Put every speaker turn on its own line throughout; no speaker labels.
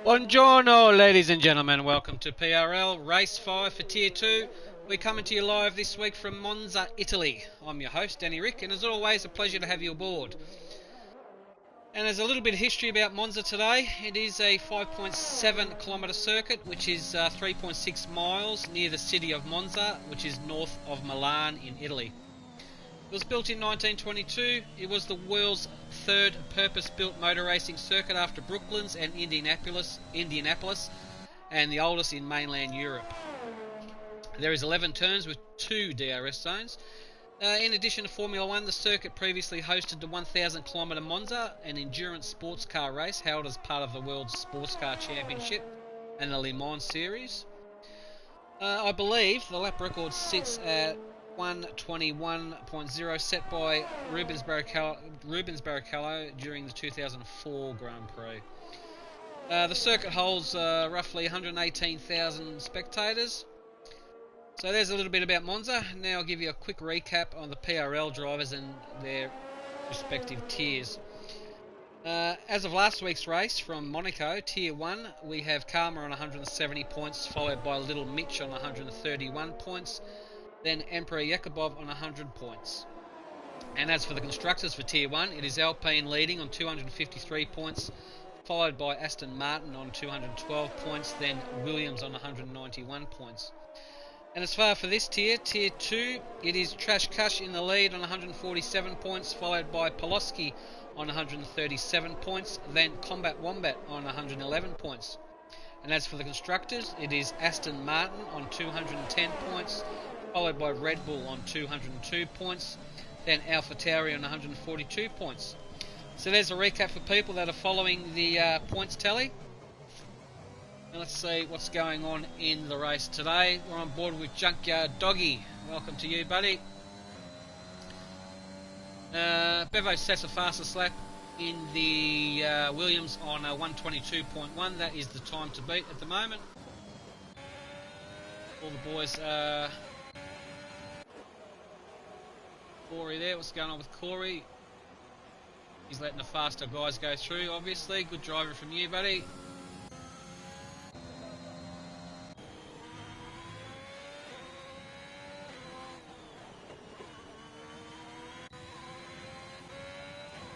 Buongiorno, ladies and gentlemen. Welcome to PRL Race 5 for Tier 2. We're coming to you live this week from Monza, Italy. I'm your host, Danny Rick, and as always, a pleasure to have you aboard. And there's a little bit of history about Monza today. It is a 5.7 kilometre circuit, which is 3.6 miles near the city of Monza, which is north of Milan in Italy. It was built in 1922. It was the world's third purpose-built motor racing circuit after Brooklands and Indianapolis, and the oldest in mainland Europe. There is 11 turns with 2 DRS zones. In addition to Formula 1, the circuit previously hosted the 1,000 km Monza, an endurance sports car race held as part of the World Sports Car Championship and the Le Mans Series. I believe the lap record sits at 1:21.0, set by Rubens Barrichello during the 2004 Grand Prix. The circuit holds roughly 118,000 spectators. So there's a little bit about Monza. Now I'll give you a quick recap on the PRL drivers and their respective tiers. As of last week's race from Monaco, Tier 1, we have Karma on 170 points, followed by Little Mitch on 131 points, then Emperor Yakubov on 100 points. And as for the constructors for Tier 1, it is Alpine leading on 253 points, followed by Aston Martin on 212 points, then Williams on 191 points. And as far for this tier, Tier 2, it is Trash Kush in the lead on 147 points, followed by Poloski on 137 points, then Combat Wombat on 111 points. And as for the constructors, it is Aston Martin on 210 points, followed by Red Bull on 202 points, then AlphaTauri on 142 points. So there's a recap for people that are following the points tally. Now let's see what's going on in the race today. We're on board with Junkyard Doggy. Welcome to you, buddy. Bevo sets a fastest lap in the Williams on 1:22.1. That is the time to beat at the moment. All the boys Corey there, what's going on with Corey? He's letting the faster guys go through, obviously. Good driving from you, buddy.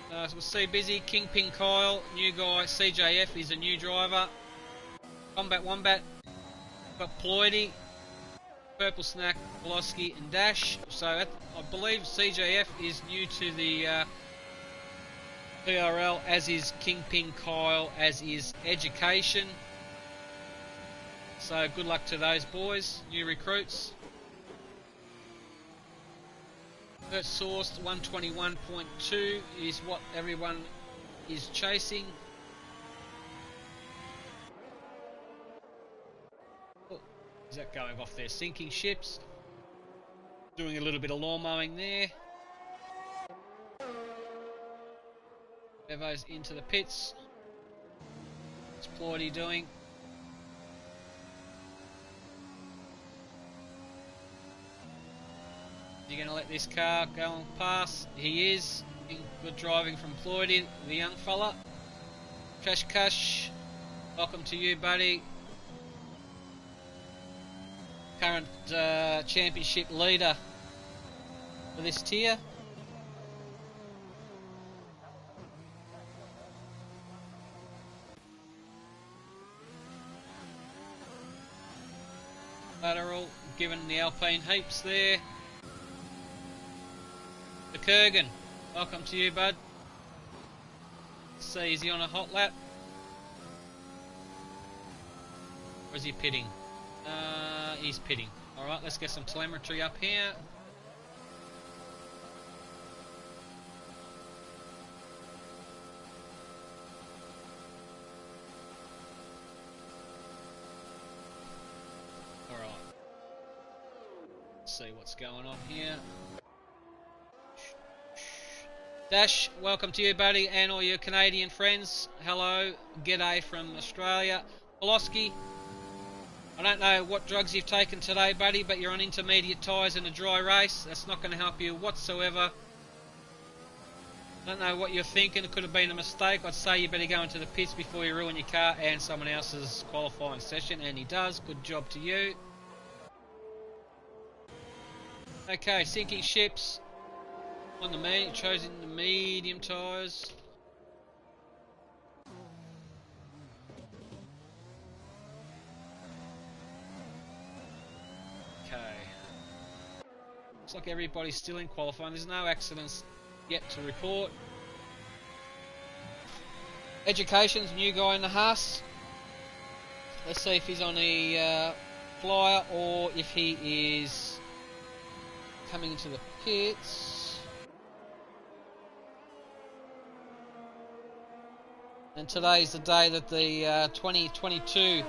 So we'll see Busy, Kingpin Kyle, new guy, CJF is a new driver. Combat Wombat, got Ploidy, Purple Snack, Poloski and Dash. So I believe CJF is new to the PRL, as is Kingpin Kyle, as is Education. So good luck to those boys, new recruits. First sourced 121.2 is what everyone is chasing. Oh, is that going off there? Sinking ships. Doing a little bit of lawn mowing there. Bevo's into the pits. What's Ploidy doing? You're going to let this car go on past? He is. Good driving from Ploidy, the young fella. Trash Kush, welcome to you, buddy. Current championship leader for this tier. Lateral, given the Alpine heaps there. The Kurgan, welcome to you, bud. Let's see, is he on a hot lap? Or is he pitting? He's pitting. Alright, let's get some telemetry up here. Alright. Let's see what's going on here. Dash, welcome to you, buddy, and all your Canadian friends. Hello, g'day from Australia. Poloski, I don't know what drugs you've taken today, buddy, but you're on intermediate tyres in a dry race. That's not going to help you whatsoever. I don't know what you're thinking. It could have been a mistake. I'd say you better go into the pits before you ruin your car and someone else's qualifying session, and he does. Good job to you. Okay, sinking ships on the chosen the medium tyres. Okay. Looks like everybody's still in qualifying. There's no accidents yet to report. Education's new guy in the Haas. Let's see if he's on a flyer or if he is coming into the pits. And today's the day that the 2022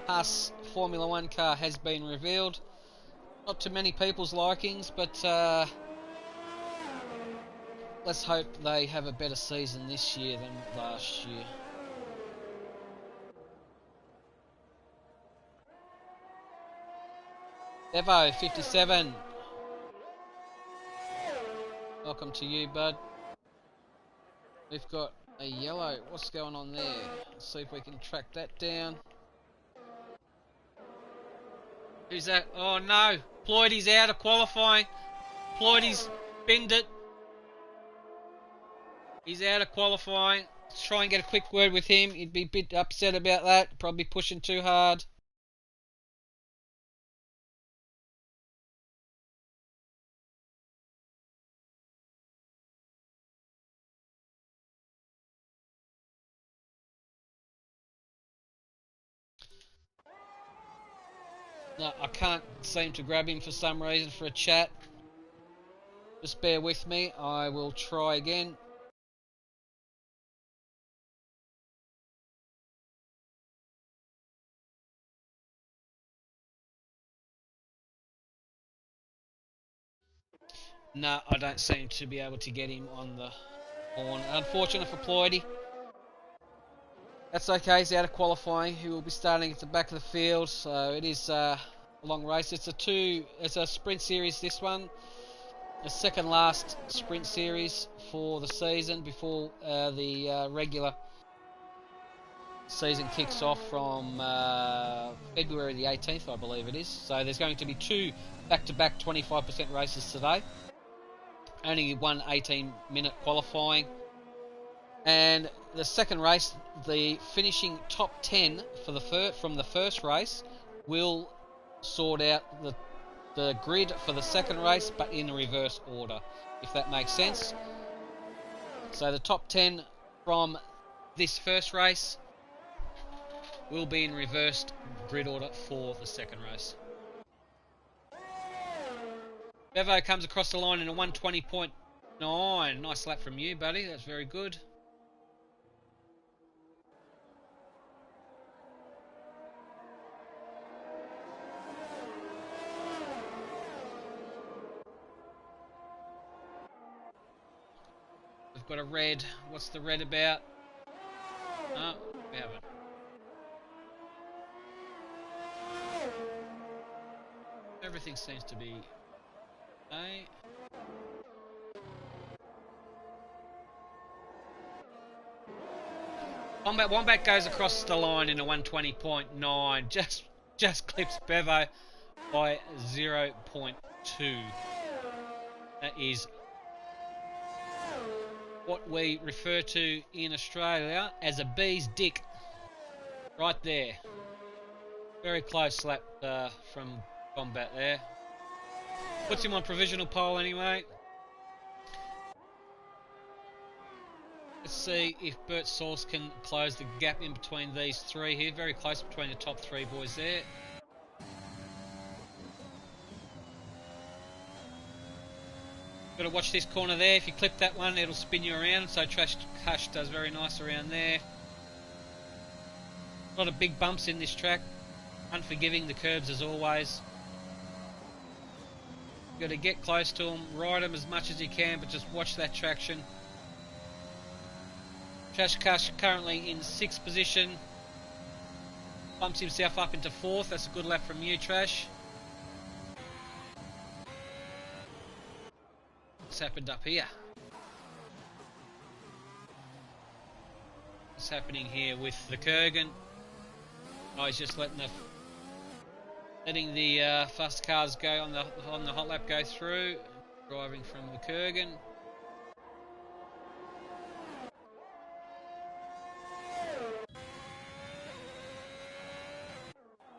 Haas Formula 1 car has been revealed. Not to many people's likings, but let's hope they have a better season this year than last year. Evo 57. Welcome to you, bud. We've got a yellow. What's going on there? Let's see if we can track that down. Who's that? Oh no! Ploidy's out of qualifying. Ploidy's binned it. He's out of qualifying. Let's try and get a quick word with him. He'd be a bit upset about that. Probably pushing too hard. No, I can't seem to grab him for some reason for a chat. Just bear with me. I will try again. No, I don't seem to be able to get him on the horn. Unfortunate for Ploidy. That's okay, he's out of qualifying. He will be starting at the back of the field, so it is a long race. It's a sprint series, this one. The second last sprint series for the season before the regular season kicks off from February the 18th, I believe it is. So there's going to be two back-to-back 25% races today. Only one 18-minute qualifying. And the second race, the finishing top 10 for from the first race will sort out the grid for the second race, but in reverse order, if that makes sense. So the top 10 from this first race will be in reversed grid order for the second race. Bevo comes across the line in a 120.9. Nice lap from you, buddy. That's very good. We've got a red. What's the red about? No, we haven't. Everything seems to be okay. Wombat goes across the line in a 120.9. Just clips Bevo by 0.2. That is what we refer to in Australia as a bee's dick. Right there. Very close lap from Combat there. Puts him on provisional pole anyway. Let's see if Bert Sauce can close the gap in between these three here. Very close between the top three boys there. Got to watch this corner there. If you clip that one, it'll spin you around. So Trash Hush does very nice around there. A lot of big bumps in this track. Unforgiving, the curbs as always. Got to get close to them, ride them as much as you can, but just watch that traction. Trash Hush currently in 6th position. Bumps himself up into 4th. That's a good lap from you, Trash. What's happened up here? what's happening here with the Kurgan. Oh, he's just letting the fast cars go on the hot lap go through, driving from the Kurgan.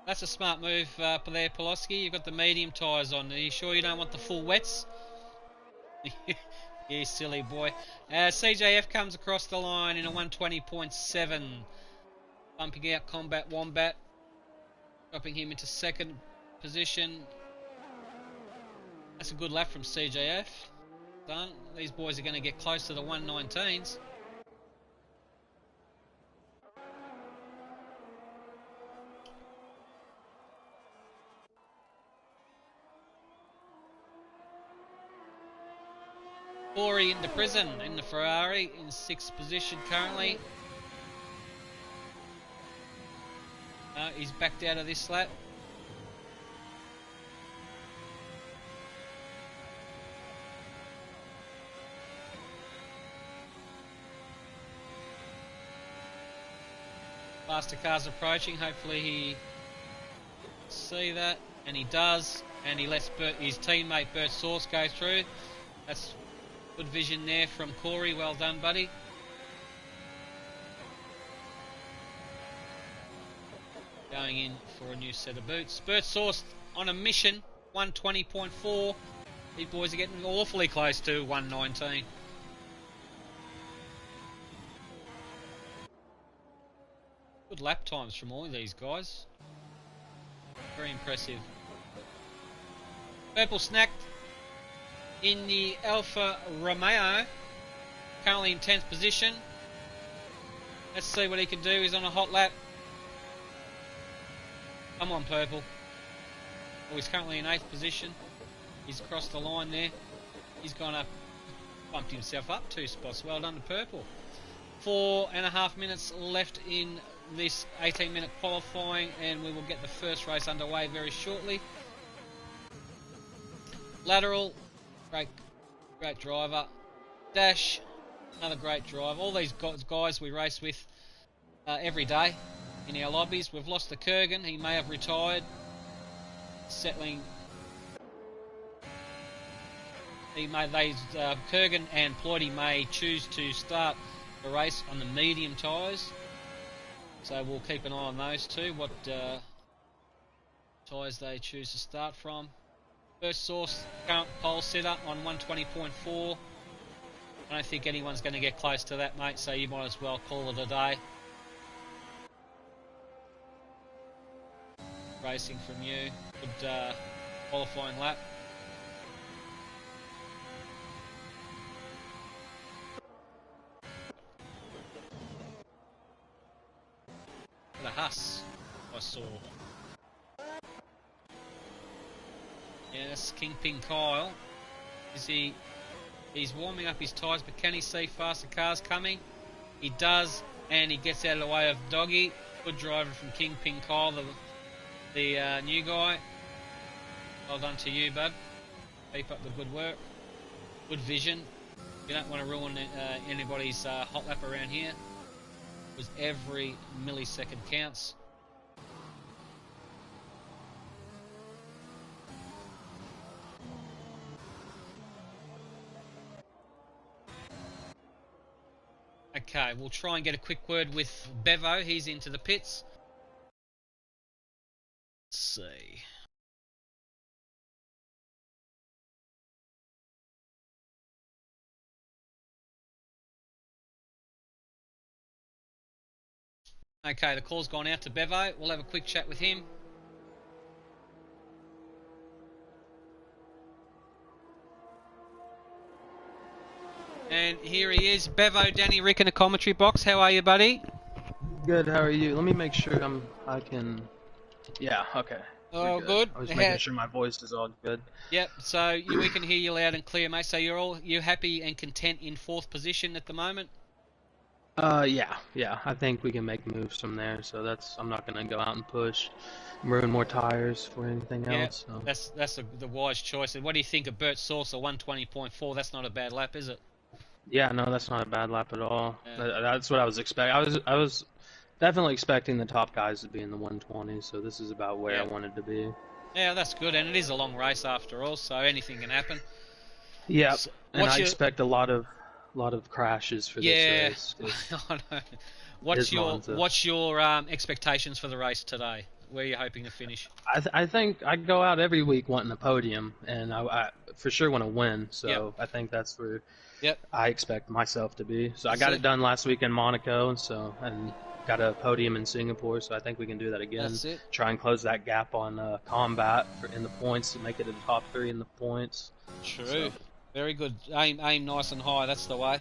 That's a smart move there, Poloski. You've got the medium tyres on. Are you sure you don't want the full wets? You silly boy. CJF comes across the line in a 120.7. Bumping out Combat Wombat. Dropping him into second position. That's a good lap from CJF. Done. These boys are going to get close to the 119s. Corey into prison in the Ferrari in 6th position currently. He's backed out of this lap. Faster cars approaching. Hopefully he see that, and he does, and he lets his teammate Bert Source go through. That's good vision there from Corey. Well done, buddy. Going in for a new set of boots. Bert Source on a mission. 120.4. These boys are getting awfully close to 119. Good lap times from all of these guys. Very impressive. Purple snacked in the Alfa Romeo, currently in 10th position. Let's see what he can do. He's on a hot lap. Come on, Purple. Oh, he's currently in 8th position. He's crossed the line there. He's gone up, bumped himself up 2 spots. Well done to Purple. 4.5 minutes left in this 18-minute qualifying, and we will get the first race underway very shortly. Lateral. Great driver. Dash, another great drive. All these guys we race with every day in our lobbies. We've lost the Kurgan. He may have retired. Settling. Kurgan and Ploidy may choose to start the race on the medium tyres. So we'll keep an eye on those two. What tyres they choose to start from. First Source, current pole setter on 120.4. I don't think anyone's going to get close to that, mate, so you might as well call it a day. Racing from you. Good qualifying lap. The Huss I saw. Yes, Kingpin Kyle. He's warming up his tyres, but can he see faster cars coming? He does, and he gets out of the way of Doggy. Good driver from Kingpin Kyle, the new guy. Well done to you, bud. Keep up the good work. Good vision. You don't want to ruin anybody's hot lap around here, because every millisecond counts. Okay, we'll try and get a quick word with Bevo. He's into the pits. Let's see. Okay, the call's gone out to Bevo. We'll have a quick chat with him. And here he is, Bevo, Danny Rick in the commentary box. How are you, buddy?
Good, how are you? Let me make sure I can... Yeah, okay.
Oh, good.
I was making sure my voice is all good.
Yep, so we can hear you loud and clear, mate. So you're happy and content in 4th position at the moment?
Yeah. I think we can make moves from there, so I'm not going to go out and push, ruin more tires for anything else. So.
That's the wise choice. And what do you think of Bert Source at 120.4? That's not a bad lap, is it?
Yeah, no, that's not a bad lap at all.
Yeah.
That's what I was expecting. I was definitely expecting the top guys to be in the 120s, so this is about where I
Yeah.
wanted to be.
Yeah, that's good, and it is a long race after all, so anything can happen.
Yep,
So,
and
what's
I
your
expect a lot of crashes for this
yeah?
race because
I know.
it is Monza.
What's your expectations for the race today? Where are you hoping to finish?
I think I go out every week wanting a podium, and I for sure want to win.
Yep.
So I think that's where
Yep.
I expect myself to be. So I
That's
got
it.
it done last week in Monaco, and got a podium in Singapore. So I think we can do that again.
That's it.
Try and close that gap on combat in the points to make it a top three in the points.
True.
So
Very good. Aim nice and high. That's the way.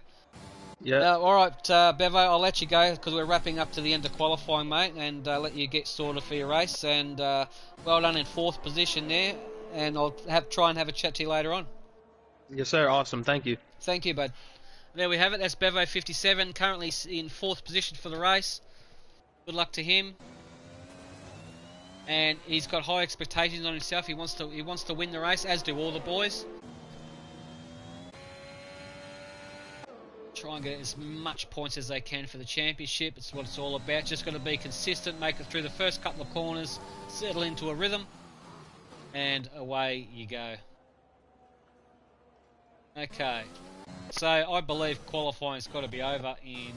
yeah,
All right, Bevo, I'll let you go because we're wrapping up to the end of qualifying, mate, and let you get sorted for your race. And well done in 4th position there. And I'll try and have a chat to you later on.
yes sir, awesome, thank you.
Thank you, bud. There we have it. That's Bevo 57, currently in 4th position for the race. Good luck to him. And he's got high expectations on himself. He wants to win the race, as do all the boys. Try and get as much points as they can for the championship. It's what it's all about. Just got to be consistent, make it through the first couple of corners, settle into a rhythm, and away you go. Okay, so I believe qualifying's got to be over in...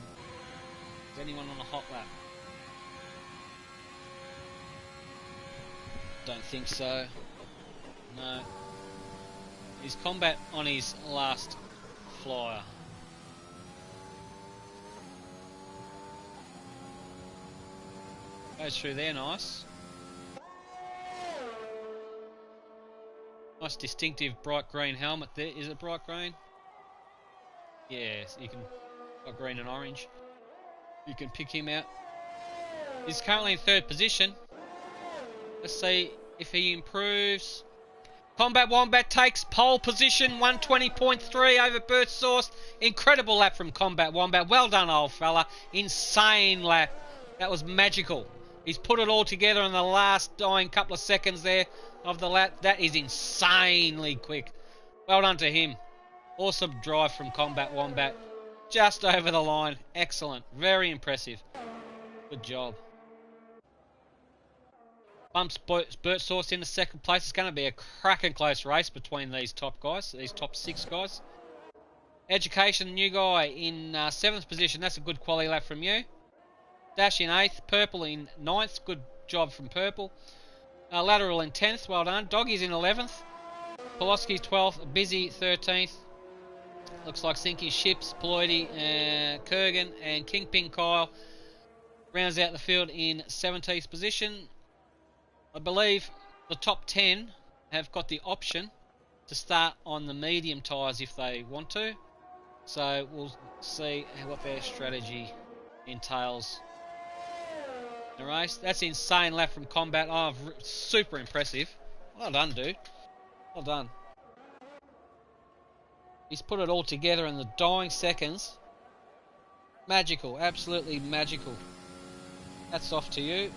Is anyone on a hot lap? Don't think so. No. Is Combat on his last flyer? Goes through there, nice. Nice distinctive bright green helmet there. Is it bright green? Yes, you can... Got green and orange. You can pick him out. He's currently in 3rd position. Let's see if he improves. Combat Wombat takes pole position, 120.3 over Bert Source. Incredible lap from Combat Wombat. Well done, old fella. Insane lap. That was magical. He's put it all together in the last dying couple of seconds there of the lap. That is insanely quick. Well done to him. Awesome drive from Combat Wombat. Just over the line. Excellent. Very impressive. Good job. Bumps Bert Source into 2nd place. It's going to be a cracking close race between these top guys, these top 6 guys. Education, new guy in 7th position. That's a good quality lap from you. Dash in 8th. Purple in 9th. Good job from Purple. Lateral in 10th. Well done. Doggy's in 11th. Poloski's 12th. Busy 13th. Looks like sinking ships. Ploidy, Kurgan, and Kingpin Kyle rounds out the field in 17th position. I believe the top 10 have got the option to start on the medium tyres if they want to. So we'll see what their strategy entails in the race. That's an insane lap from Combat. Oh, super impressive. Well done, dude. Well done. He's put it all together in the dying seconds. Magical. Absolutely magical. That's off to you.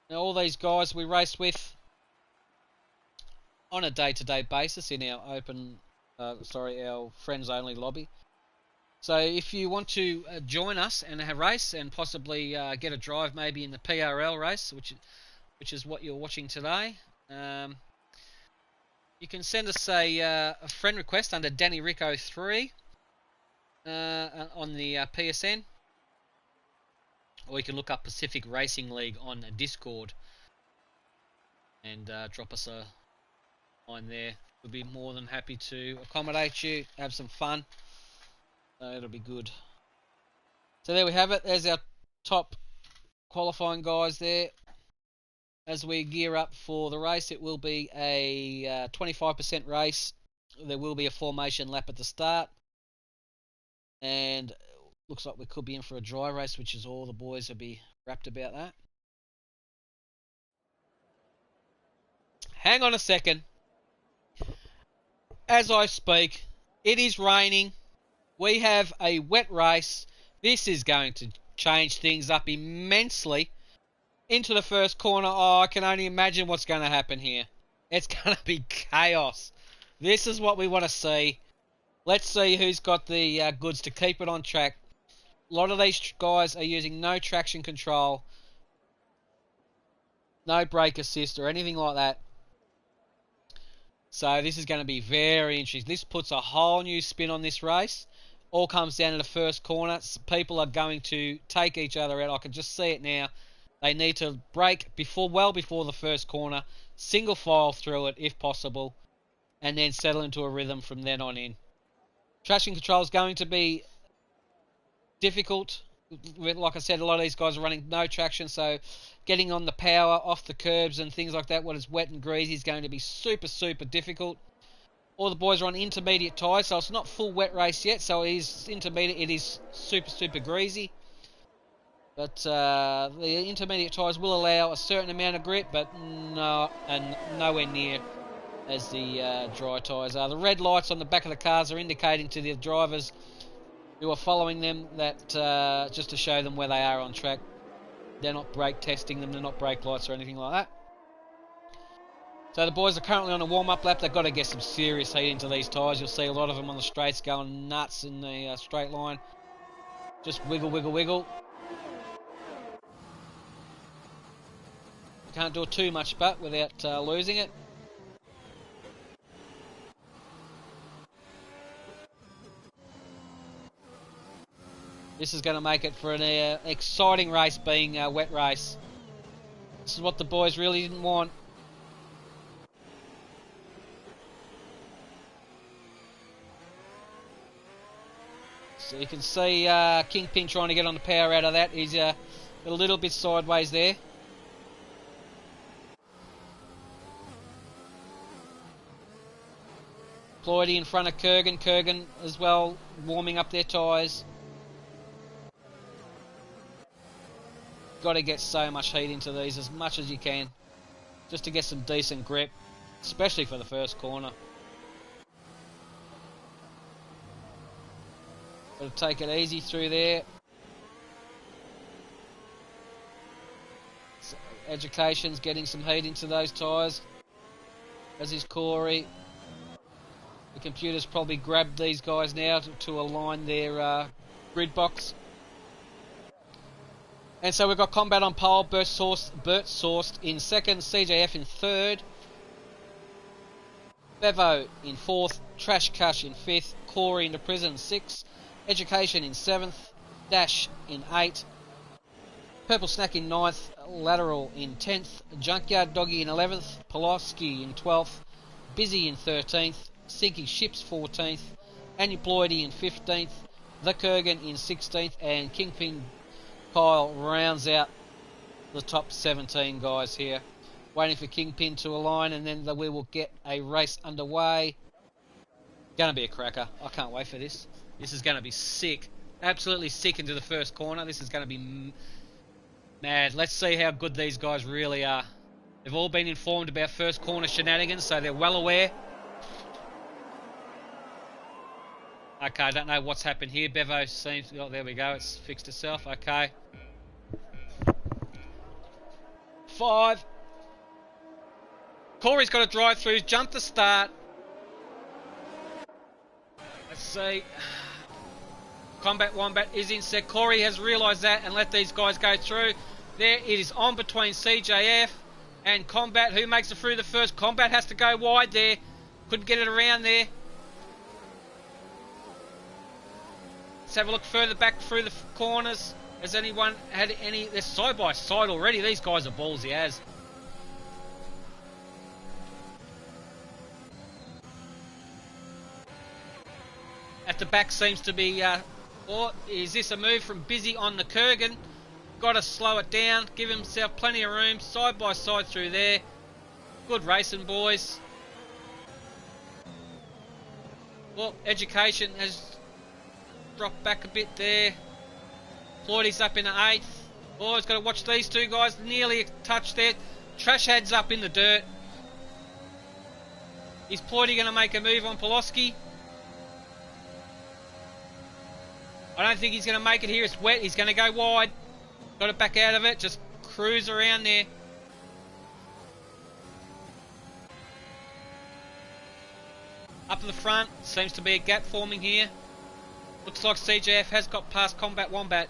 Now, all these guys we race with on a day-to-day basis in our our friends-only lobby. So if you want to join us and have a race and possibly get a drive maybe in the PRL race, which is what you're watching today, you can send us a friend request under Danny Rico 3 on the PSN. Or you can look up Pacific Racing League on Discord and drop us a line there. We'll be more than happy to accommodate you, have some fun. It'll be good. So there we have it. There's our top qualifying guys there. As we gear up for the race, it will be a 25% race. There will be a formation lap at the start. And looks like we could be in for a dry race, which is all the boys will be wrapped about that. Hang on a second. As I speak, it is raining. We have a wet race. This is going to change things up immensely. into the first corner. Oh, I can only imagine what's going to happen here. It's going to be chaos. This is what we want to see. Let's see who's got the goods to keep it on track. A lot of these guys are using no traction control, no brake assist or anything like that. So this is going to be very interesting. This puts a whole new spin on this race. All comes down to the first corner. People are going to take each other out. I can just see it now. They need to brake well before the first corner, single file through it if possible, and then settle into a rhythm from then on in. Traction control is going to be difficult. Like I said, a lot of these guys are running no traction, so getting on the power off the curbs and things like that when it's wet and greasy is going to be super, super difficult. All the boys are on intermediate tyres, so it's not full wet race yet, so it is intermediate. It is super, super greasy. But the intermediate tyres will allow a certain amount of grip, but nowhere near as the dry tyres are. The red lights on the back of the cars are indicating to the drivers who are following them that just to show them where they are on track. They're not brake testing them, they're not brake lights or anything like that. So the boys are currently on a warm-up lap. They've got to get some serious heat into these tyres. You'll see a lot of them on the straights going nuts in the straight line. Just wiggle, wiggle, wiggle. Can't do too much but without losing it. This is going to make it for an exciting race, being a wet race. This is what the boys really didn't want. So you can see Kingpin trying to get on the power out of that. He's a little bit sideways there. Ploidy in front of Kurgan. Kurgan as well warming up their tyres. Got to get so much heat into these, as much as you can, just to get some decent grip, especially for the first corner. Got to take it easy through there. So Education's getting some heat into those tyres, as is Corey. The computer's probably grabbed these guys now to align their grid box. And so we've got Combat on pole, Bert Sourced in second, CJF in third, Bevo in fourth, Trash Cush in fifth, Corey in the prison in sixth, Education in seventh, Dash in eighth, Purple Snack in ninth, Lateral in 10th, Junkyard Doggy in 11th, Poloski in 12th, Busy in 13th, Sinking Ships 14th, Anuploidy in 15th, The Kurgan in 16th, and Kingpin Kyle rounds out the top 17 guys here. Waiting for Kingpin to align, and then we will get a race underway. Gonna be a cracker. I can't wait for this. This is gonna be sick. Absolutely sick into the first corner. This is gonna be mad. Let's see how good these guys really are. They've all been informed about first corner shenanigans, so they're well aware. Okay, I don't know what's happened here. Bevo seems... Oh, there we go. It's fixed itself. Okay. 5. Corey's got a drive through. Jump to start. Let's see. Combat Wombat is in set. Corey has realised that and let these guys go through. There it is on between CJF and Combat. Who makes it through the first? Combat has to go wide there. Couldn't get it around there. Let's have a look further back through the corners. Has anyone had any... They're side by side already. These guys are ballsy as. At the back seems to be... or is this a move from Busy on the Kurgan? Got to slow it down. Give himself plenty of room. Side by side through there. Good racing, boys. Well, Education has... dropped back a bit there. Floydy's up in the 8th. Oh, he's got to watch these two guys. Nearly a touch there. Trash Head's up in the dirt. Is Floydy going to make a move on Poloski? I don't think he's going to make it here. It's wet. He's going to go wide. Got it back out of it. Just cruise around there. Up in the front, seems to be a gap forming here. Looks like CJF has got past Combat Wombat.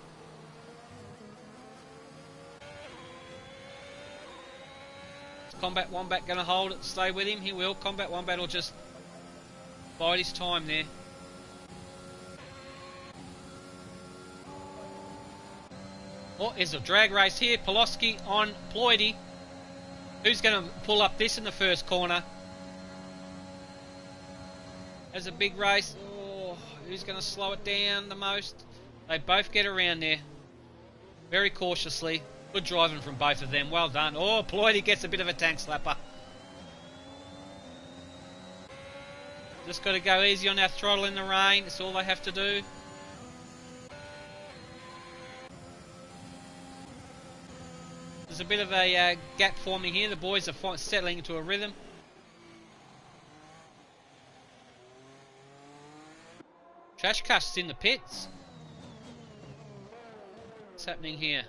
Is Combat Wombat going to hold it, stay with him? He will. Combat Wombat will just bide his time there. Oh, there's a drag race here. Poloski on Ploidy. Who's going to pull up this in the first corner? There's a big race. Oh, who's going to slow it down the most? They both get around there. Very cautiously. Good driving from both of them. Well done. Oh, Ploidy gets a bit of a tank slapper. Just got to go easy on that throttle in the rain. That's all they have to do. There's a bit of a gap forming here. The boys are settling into a rhythm. Trash Cush's in the pits. What's happening here?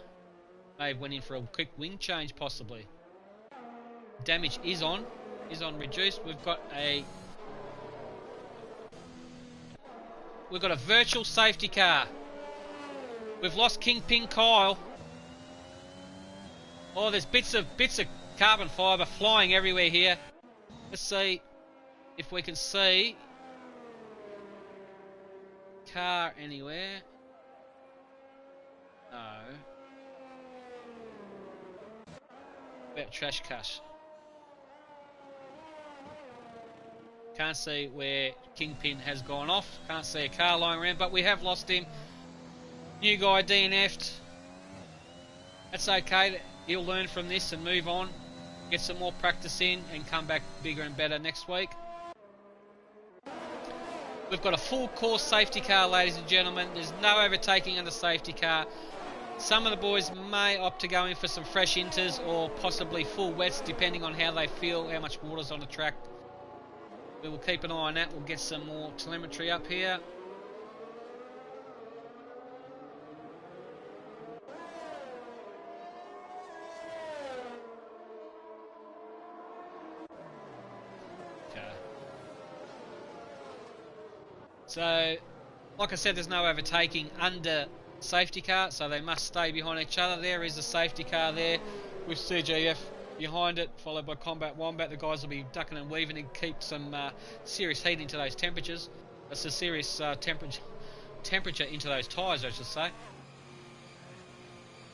May have went in for a quick wing change possibly. Damage is on reduced. We've got a virtual safety car. We've lost Kingpin Kyle. Oh, there's bits of carbon fibre flying everywhere here. Let's see if we can see car anywhere. No. About Trash Cush. Can't see where Kingpin has gone off. Can't see a car lying around, but we have lost him. New guy DNF'd. That's okay. He'll learn from this and move on. Get some more practice in and come back bigger and better next week. We've got a full course safety car, ladies and gentlemen. There's no overtaking under safety car. Some of the boys may opt to go in for some fresh inters or possibly full wets, depending on how they feel, how much water's on the track. We will keep an eye on that. We'll get some more telemetry up here. So, like I said, there's no overtaking under safety car, so they must stay behind each other. There is a safety car there with CJF behind it, followed by Combat Wombat. The guys will be ducking and weaving and keep some serious heat into those temperatures. That's a serious temperature into those tyres, I should say.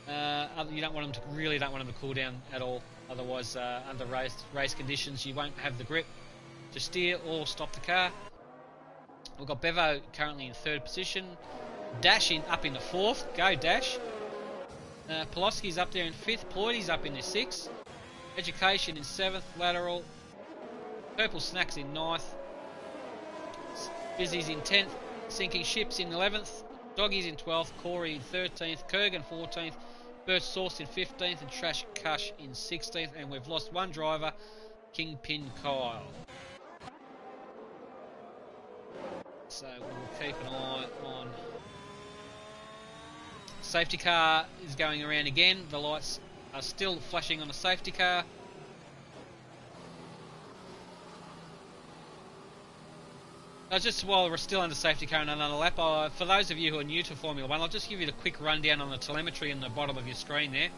You don't want them to don't want them to cool down at all. Otherwise, under race conditions, you won't have the grip to steer or stop the car. We've got Bevo currently in third position. Dash up in the fourth. Go Dash. Poloski's up there in fifth. Ploidy's up in the sixth. Education in seventh. Lateral. Purple Snacks in ninth. Busy's in 10th. Sinking Ships in 11th. Doggy's in 12th. Corey in 13th. Kurgan 14th. Birch Sauce in 15th. And Trash Cush in 16th. And we've lost one driver, Kingpin Kyle. So we'll keep an eye on. Safety car is going around again. The lights are still flashing on the safety car. Just while we're still under safety car and another lap, for those of you who are new to Formula 1, I'll just give you the quick rundown on the telemetry in the bottom of your screen there.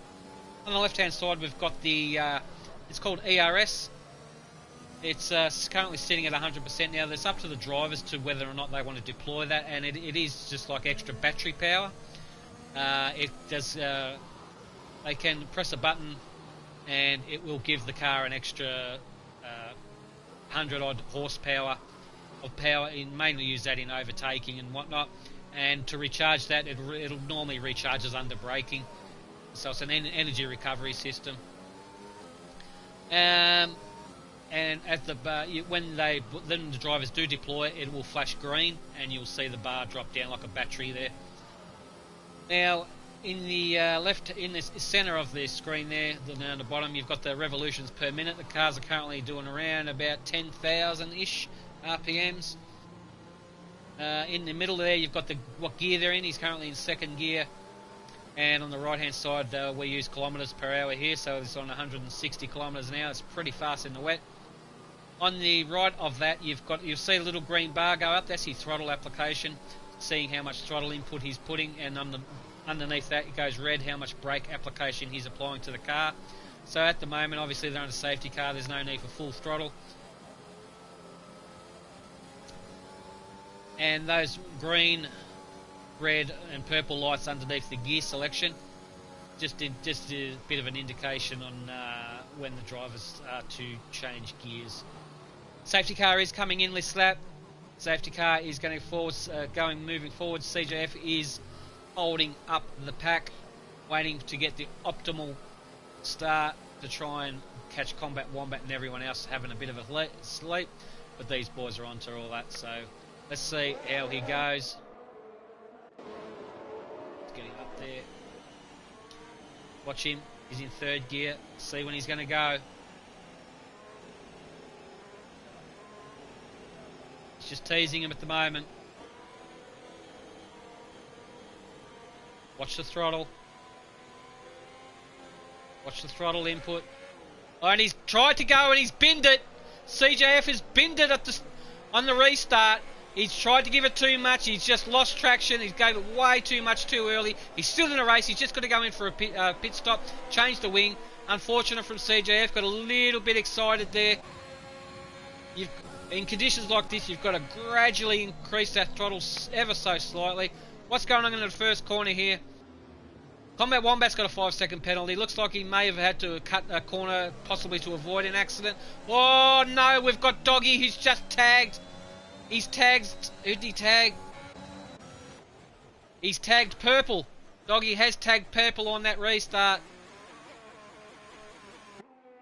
On the left hand side we've got the, it's called ERS. It's currently sitting at 100% now. It's up to the drivers to whether or not they want to deploy that, and it is just like extra battery power. It does. They can press a button, and it will give the car an extra 100 odd horsepower of power. It mainly use that in overtaking and whatnot. And to recharge that, it'll normally recharges under braking, so it's an energy recovery system. And at the bar, when the drivers do deploy, it will flash green, and you'll see the bar drop down like a battery there. Now, in the in the centre of the screen there, down the bottom, you've got the revolutions per minute. The cars are currently doing around about 10,000-ish RPMs. In the middle there, you've got what gear they're in. He's currently in second gear. And on the right hand side, we use kilometres per hour here, so it's on 160 kilometres an hour. It's pretty fast in the wet. On the right of that, you'll see a little green bar go up. That's his throttle application, seeing how much throttle input he's putting, and underneath that it goes red, how much brake application he's applying to the car. So at the moment, obviously they're on a safety car, there's no need for full throttle. And those green, red and purple lights underneath the gear selection, just a bit of an indication on when the drivers are to change gears. Safety car is coming in this lap. Safety car is going forward, moving forward. CJF is holding up the pack, waiting to get the optimal start to try and catch Combat Wombat and everyone else having a bit of a sleep. But these boys are onto all that, so let's see how he goes. Getting up there. Watch him. He's in third gear. See when he's going to go. He's just teasing him at the moment. Watch the throttle. Watch the throttle input. Oh, and he's tried to go and he's binned it. CJF has binned it on the restart. He's tried to give it too much. He's just lost traction. He gave it way too much too early. He's still in a race. He's just got to go in for a pit stop. Change the wing. Unfortunate from CJF. Got a little bit excited there. In conditions like this, you've got to gradually increase that throttle ever so slightly. What's going on in the first corner here? Combat Wombat's got a 5-second penalty. Looks like he may have had to cut a corner, possibly to avoid an accident. Oh no, we've got Doggy who's just tagged. He's tagged. Who'd he tag? He's tagged Purple. Doggy has tagged Purple on that restart.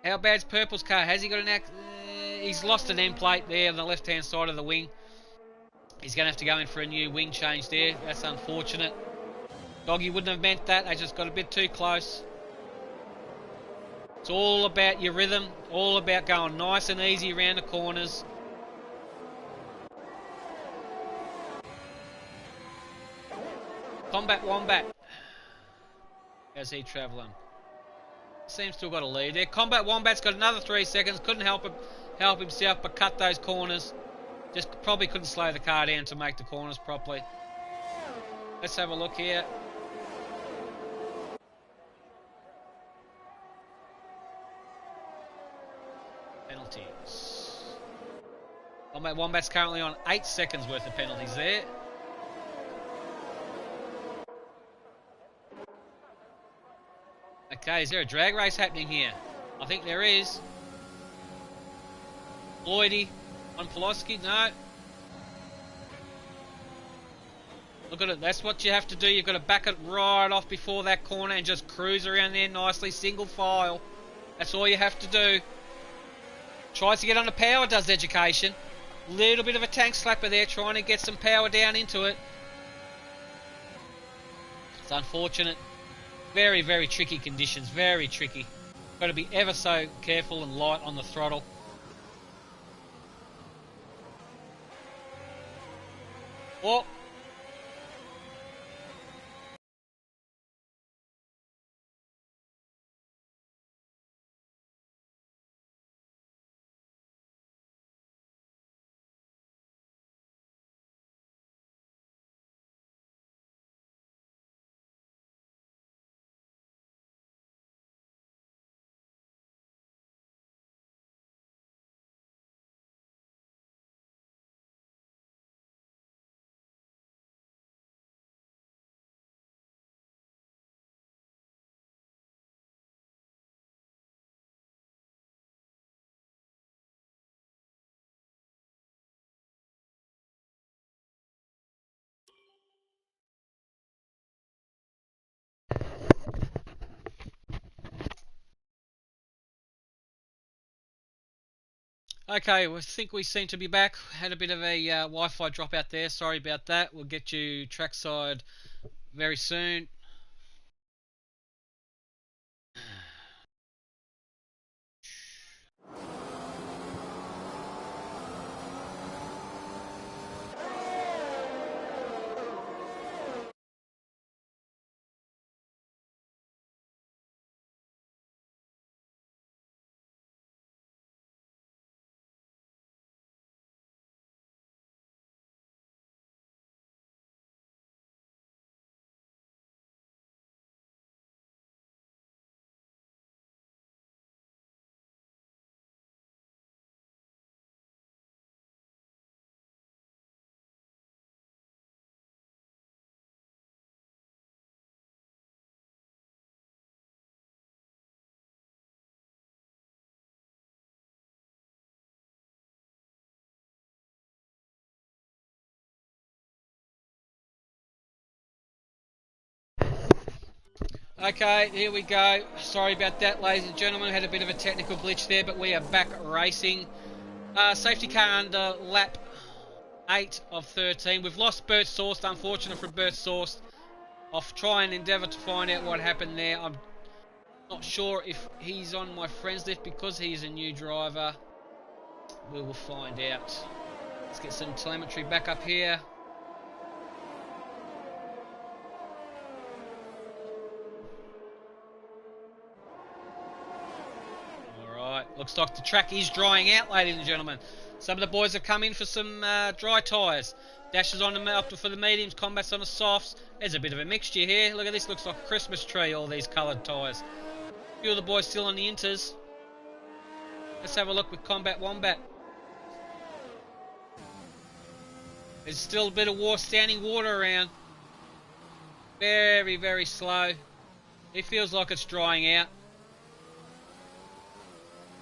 How bad's Purple's car? Has he got an accident? He's lost an end plate there on the left-hand side of the wing. He's going to have to go in for a new wing change there. That's unfortunate. Doggy wouldn't have meant that. They just got a bit too close. It's all about your rhythm. All about going nice and easy around the corners. Combat Wombat. How's he travelling? Seems to have got a lead there. Combat Wombat's got another 3 seconds. Couldn't help himself but cut those corners. Just probably couldn't slow the car down to make the corners properly. Let's have a look here. Penalties. Combat Wombat's currently on 8 seconds worth of penalties there. Okay, is there a drag race happening here? I think there is. Lloydie on Pulaski, no. Look at it, that's what you have to do. You've got to back it right off before that corner and just cruise around there nicely, single file. That's all you have to do. Tries to get under power, does Education. Little bit of a tank slapper there, trying to get some power down into it. It's unfortunate. Very, very tricky conditions, very tricky. Got to be ever so careful and light on the throttle. Oh. Okay, I think we seem to be back. Had a bit of a Wi-Fi drop out there. Sorry about that. We'll get you trackside very soon. Okay, here we go. Sorry about that, ladies and gentlemen. Had a bit of a technical glitch there, but we are back racing. Safety car under lap 8 of 13. We've lost Bert Sourced. Unfortunate for Bert Sourced. I'll try and endeavour to find out what happened there. I'm not sure if he's on my friends list because he's a new driver. We will find out. Let's get some telemetry back up here. Looks like the track is drying out, ladies and gentlemen. Some of the boys have come in for some dry tyres. Dash is on the up for the mediums, Combat's on the softs. There's a bit of a mixture here. Look at this, looks like a Christmas tree, all these coloured tyres. A few of the boys still on the inters. Let's have a look with Combat Wombat. There's still a bit of standing water around. Very, very slow. It feels like it's drying out.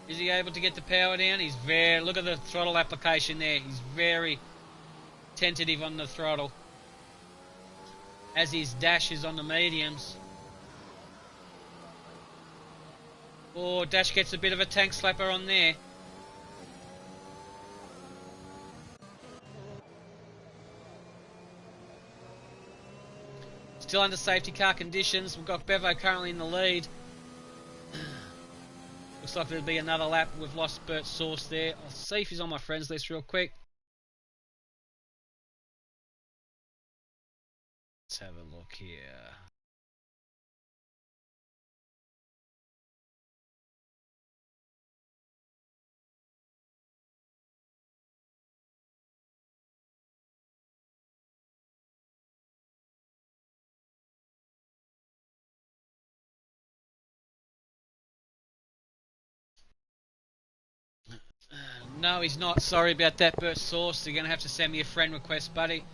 Is he able to get the power down? He's very... Look at the throttle application there. He's very tentative on the throttle. As his dash is on the mediums. Oh, Dash gets a bit of a tank slapper on there. Still under safety car conditions. We've got Bevo currently in the lead. Looks like there'll be another lap. We've lost Bert Source there. I'll see if he's on my friends list real quick. Let's have a look here. No, he's not. Sorry about that, Bert Source. You're going to have to send me a friend request, buddy.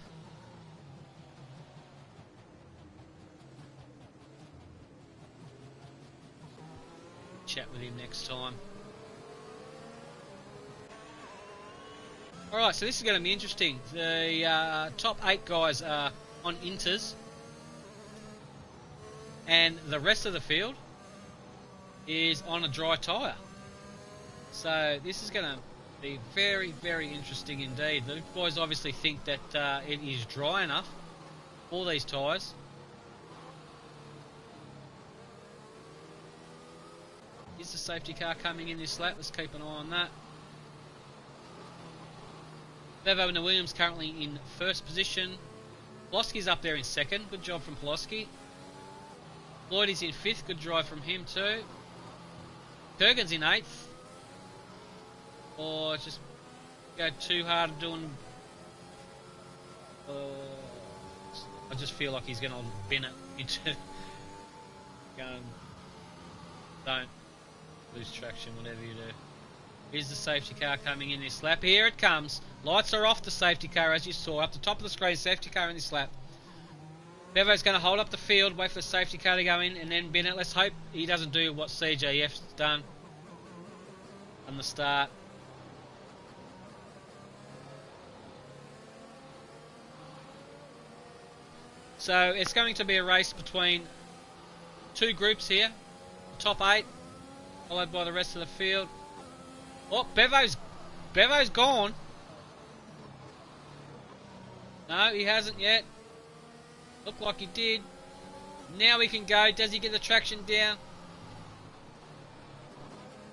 Chat with him next time. Alright, so this is going to be interesting. The top 8 guys are on inters. And the rest of the field is on a dry tyre. So this is going to be very, very interesting indeed. The boys obviously think that it is dry enough for these tyres. Is the safety car coming in this lap? Let's keep an eye on that. Bevo and the Williams currently in first position. Poloski's up there in second. Good job from Poloski. Lloyd is in fifth. Good drive from him too. Kurgan's in eighth. Or just go too hard doing... I just feel like he's going to bin it into... Don't lose traction, whatever you do. Is the safety car coming in this lap? Here it comes. Lights are off the safety car, as you saw. Up the top of the screen, safety car in this lap. Bevo's going to hold up the field, wait for the safety car to go in, and then bin it. Let's hope he doesn't do what CJF's done on the start. So it's going to be a race between two groups here. The top 8, followed by the rest of the field. Oh, Bevo's gone. No, he hasn't yet. Looked like he did. Now he can go. Does he get the traction down?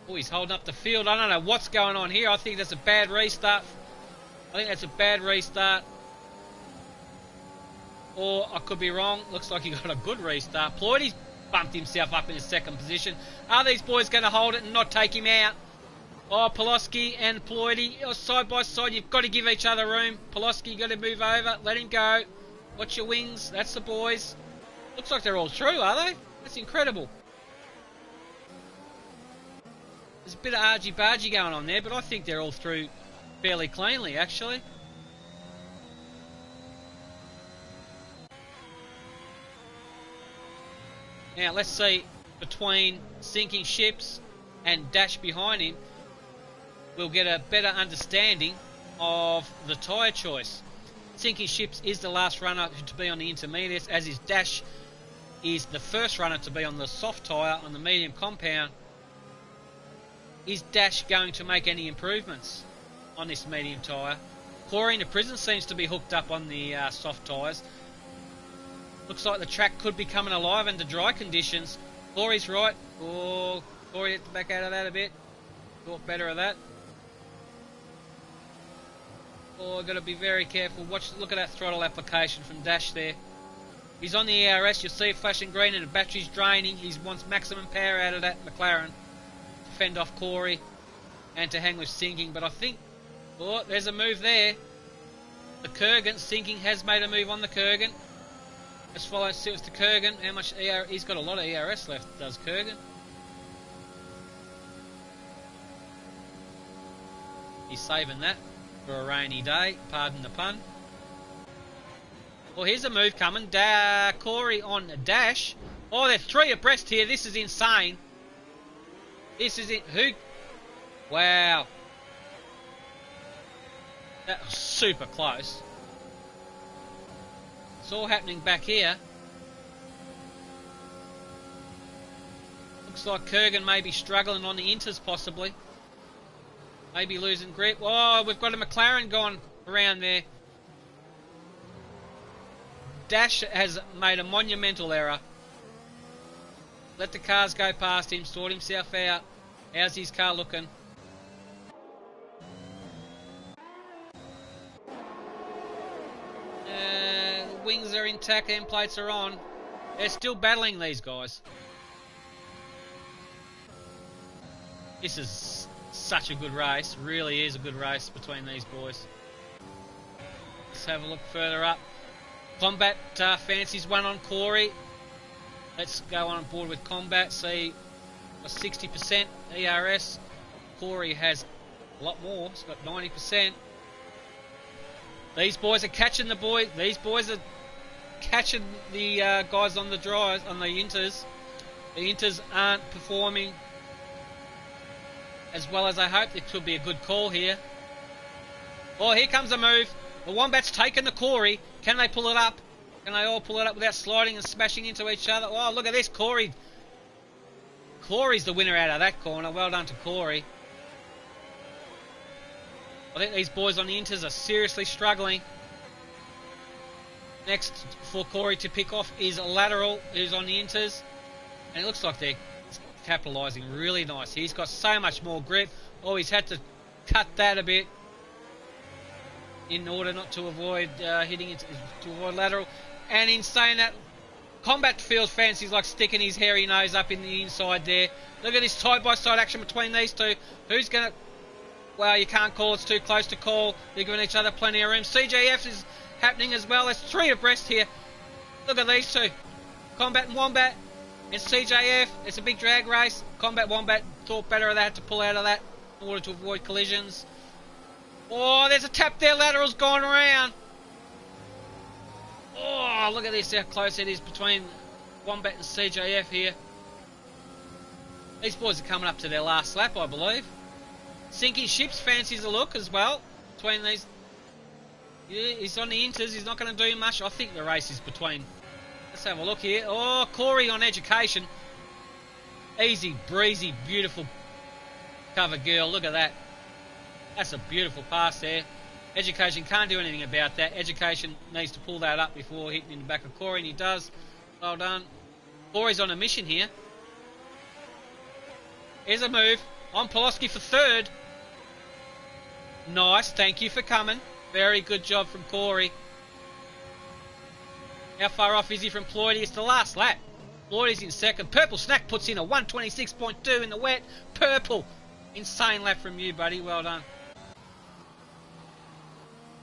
Oh, he's holding up the field. I don't know what's going on here. I think that's a bad restart. Or I could be wrong. Looks like he got a good restart. Ploidy's bumped himself up in second position. Are these boys going to hold it and not take him out? Oh, Poloski and Ploidy side by side. You've got to give each other room. Poloski, you got to move over. Let him go. Watch your wings. That's the boys. Looks like they're all through, are they? That's incredible. There's a bit of argy-bargy going on there, but I think they're all through fairly cleanly, actually. Now, let's see, between sinking ships and Dash behind him, we'll get a better understanding of the tyre choice. Sinking ships is the last runner to be on the intermediates, as is Dash. is the first runner to be on the soft tyre on the medium compound. Is Dash going to make any improvements on this medium tyre? Corey in the prison seems to be hooked up on the soft tyres. Looks like the track could be coming alive under dry conditions. Corey's right. Oh, Corey had to back out of that a bit. Thought better of that. Oh, got to be very careful. Look at that throttle application from Dash there. He's on the ERS. You'll see it flashing green and the battery's draining. He wants maximum power out of that McLaren to fend off Corey and to hang with Sinking. But I think, oh, there's a move there. The Kurgan, Sinking has made a move on the Kurgan. Let's follow suit to Kurgan. How much ERS? He's got a lot of ERS left, does Kurgan. He's saving that for a rainy day, pardon the pun. Well, here's a move coming. Corey on Dash. Oh, they're 3 abreast here. This is insane. This is it. Who? Wow. That was super close. It's all happening back here. Looks like Kurgan may be struggling on the inters possibly. Maybe losing grip. Oh, we've got a McLaren going around there. Dash has made a monumental error. Let the cars go past him, sort himself out. How's his car looking? Wings are intact, end plates are on. They're still battling, these guys. This is such a good race. Really is a good race between these boys. Let's have a look further up. Combat fancies one on Corey. Let's go on board with Combat. See, a 60% ERS. Corey has a lot more. He's got 90%. These boys are catching the boy. These boys are catching the guys on the drives, on the inters. The inters aren't performing as well as I hoped. It could be a good call here. Oh, here comes a move. The Wombat's taken the Corey. Can they pull it up? Can they all pull it up without sliding and smashing into each other? Oh, look at this, Corey. Corey's the winner out of that corner. Well done to Corey. I think these boys on the inters are seriously struggling. Next for Corey to pick off is Lateral, who's on the inters. And it looks like they're capitalising really nice. He's got so much more grip. Oh, he's had to cut that a bit in order not to avoid hitting it, to avoid Lateral. And in saying that, Combat feels fancies like sticking his hairy nose up in the inside there. Look at this side-by-side action between these two. Who's going to... Well, you can't call. It's too close to call. They're giving each other plenty of room. CJF is happening as well. There's 3 abreast here. Look at these two. Combat and Wombat. And CJF. It's a big drag race. Combat Wombat thought better of that to pull out of that in order to avoid collisions. Oh, there's a tap there. Lateral's gone around. Oh, look at this. How close it is between Wombat and CJF here. These boys are coming up to their last lap, I believe. Sinking Ships fancies a look as well between these. Yeah, he's on the inters. He's not going to do much. I think the race is between. Let's have a look here. Oh, Corey on Education. Easy, breezy, beautiful cover girl. Look at that. That's a beautiful pass there. Education can't do anything about that. Education needs to pull that up before hitting in the back of Corey, and he does. Well done. Corey's on a mission here. Here's a move. On Poloski for 3rd. Nice, thank you for coming. Very good job from Corey. How far off is he from Ploidy? It's the last lap. Ploidy's in 2nd. Purple Snack puts in a 126.2 in the wet. Purple. Insane lap from you, buddy. Well done.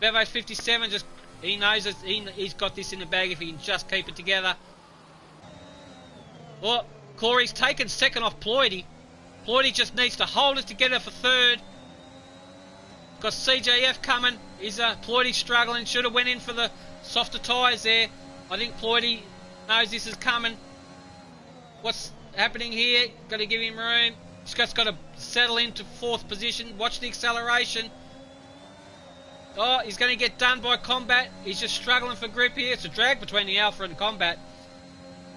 Bevo 57, just he knows it. He's got this in the bag if he can just keep it together. Oh, Corey's taken 2nd off Ploidy. Ploidy just needs to hold it together for 3rd. Got CJF coming. Is Ploidy struggling? Should have went in for the softer tyres there. I think Ploidy knows this is coming. What's happening here? Got to give him room. Scott's got to settle into 4th position. Watch the acceleration. Oh, he's going to get done by Combat. He's just struggling for grip here. It's a drag between the Alpha and Combat.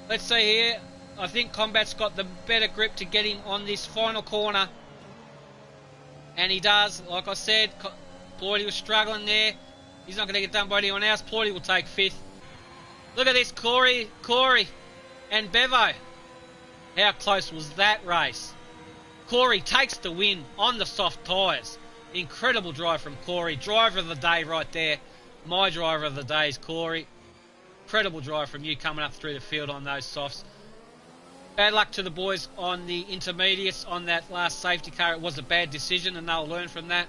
Let's see here. I think Combat's got the better grip to get him on this final corner. And he does. Like I said, Ploydy was struggling there. He's not going to get done by anyone else. Ploydy will take 5th. Look at this, Corey, and Bevo. How close was that race? Corey takes the win on the soft tyres. Incredible drive from Corey. Driver of the day right there. My driver of the day is Corey. Incredible drive from you coming up through the field on those softs. Bad luck to the boys on the intermediates on that last safety car. It was a bad decision and they'll learn from that.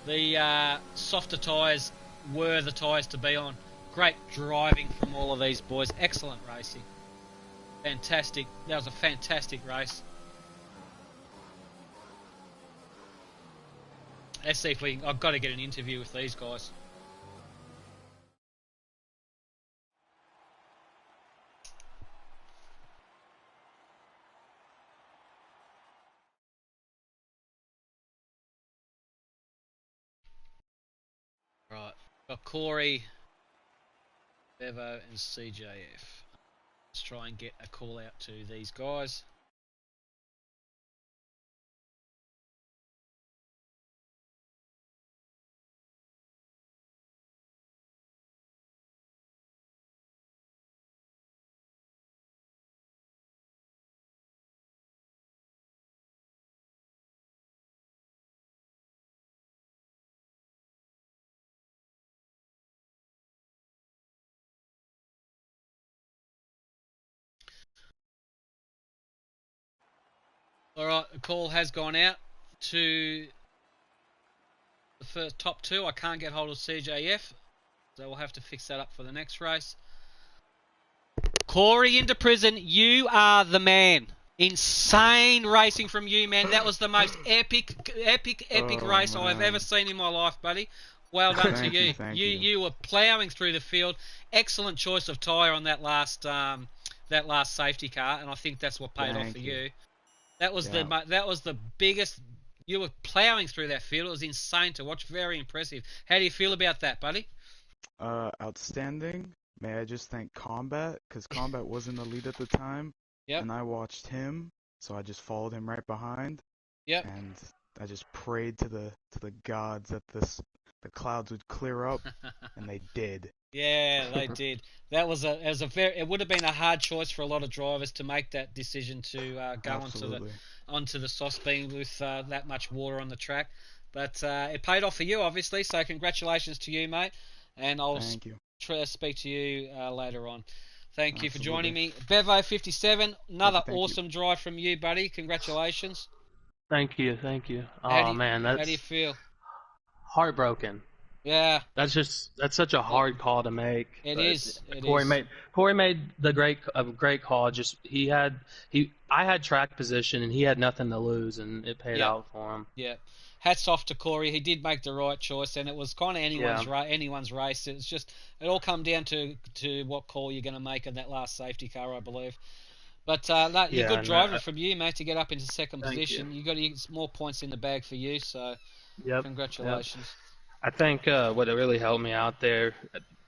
The softer tyres were the tyres to be on. Great driving from all of these boys. Excellent racing. Fantastic. That was a fantastic race. Let's see if we can... I've got to get an interview with these guys. Right. Got Corey, Bevo and CJF. Let's try and get a call out to these guys. Alright, the call has gone out to the first top 2. I can't get hold of CJF, so we'll have to fix that up for the next race. Corey into prison, you are the man. Insane racing from you, man. That was the most epic race I've ever seen in my life, buddy. Well done to you. You were ploughing through the field. Excellent choice of tyre on that last safety car, and I think that's what paid off for you. That was the biggest. You were ploughing through that field. It was insane to watch. Very impressive. How do you feel about that, buddy?
Outstanding. May I just thank Combat, because Combat was in the lead at the time, and I watched him, so I just followed him right behind.
Yep.
And I just prayed to the gods that the clouds would clear up, and they did.
Yeah, they did. It would have been a hard choice for a lot of drivers to make that decision to go onto the soft beam with that much water on the track, but it paid off for you, obviously. So congratulations to you, mate. And I'll speak to you later on. Thank you for joining me, Bevo 57. Another awesome drive from you, buddy. Congratulations.
Thank you. Oh man,
how do you feel?
Heartbroken.
Yeah.
That's such a hard call to make.
It is.
Corey made a great call. I had track position and he had nothing to lose, and it paid out for him.
Yeah. Hats off to Corey. He did make the right choice, and it was kind of anyone's race. It's just it all come down to what call you're going to make in that last safety car, I believe. But you're good driving from you, mate, to get up into second position. You got to get more points in the bag for you. So, congratulations.
I think what really helped me out there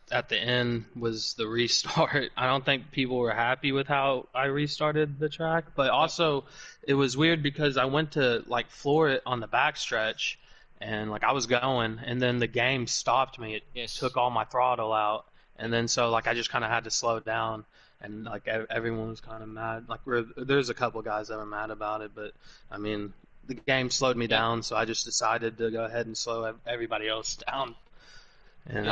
at the end was the restart. I don't think people were happy with how I restarted the track, but also it was weird because I went to floor it on the backstretch, and I was going, and then the game stopped me. It took all my throttle out, and then so I just kind of had to slow down, and everyone was kind of mad. There's a couple guys that were mad about it, but I mean, the game slowed me down, so I just decided to go ahead and slow everybody else down. And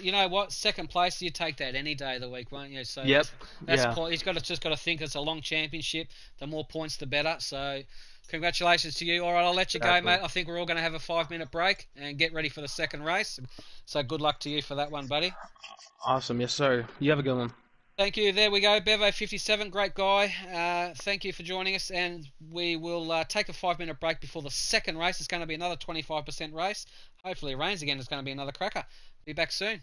you know what? Second place, you take that any day of the week, won't you? So he's just got to think it's a long championship. The more points, the better. So congratulations to you. All right, I'll let you go, mate. I think we're all going to have a 5-minute break and get ready for the second race. So good luck to you for that one, buddy.
Awesome. Yes, sir. You have a good one.
Thank you. There we go. Bevo 57, great guy. Thank you for joining us, and we will take a 5-minute break before the second race. It's going to be another 25% race. Hopefully it rains again. It's going to be another cracker. Be back soon.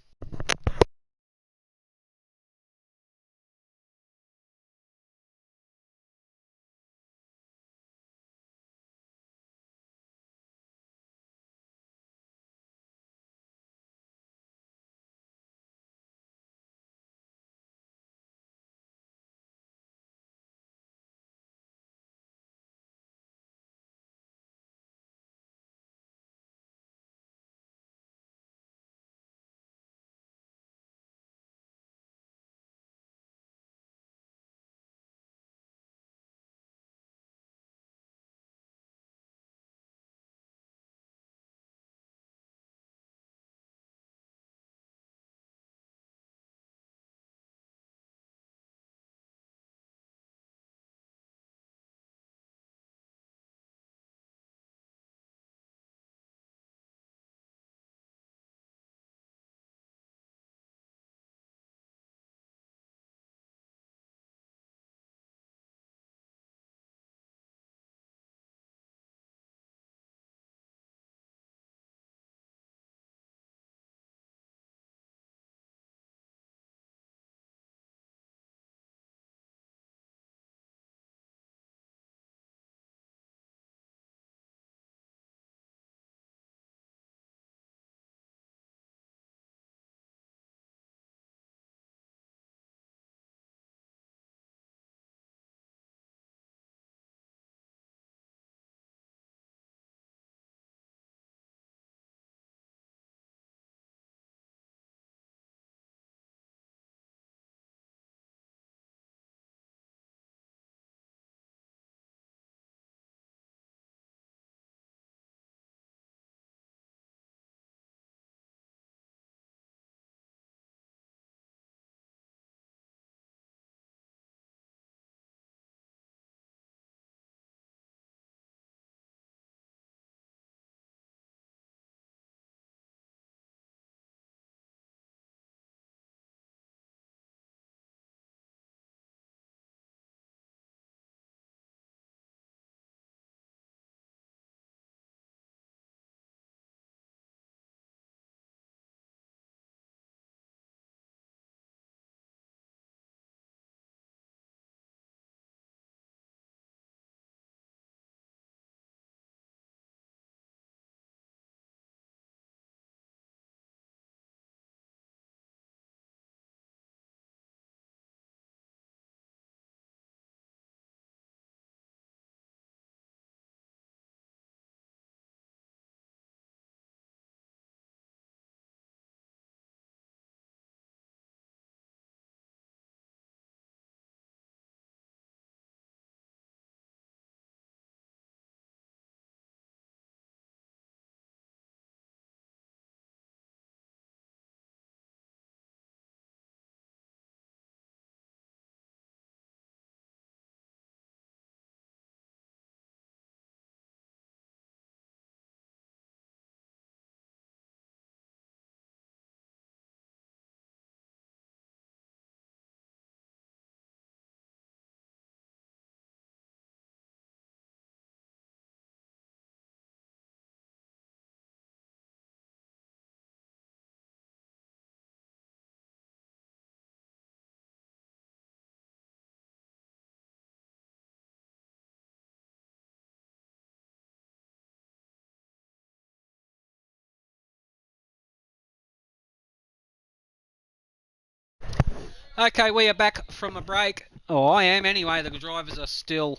Okay, we are back from a break. Oh, I am anyway. The drivers are still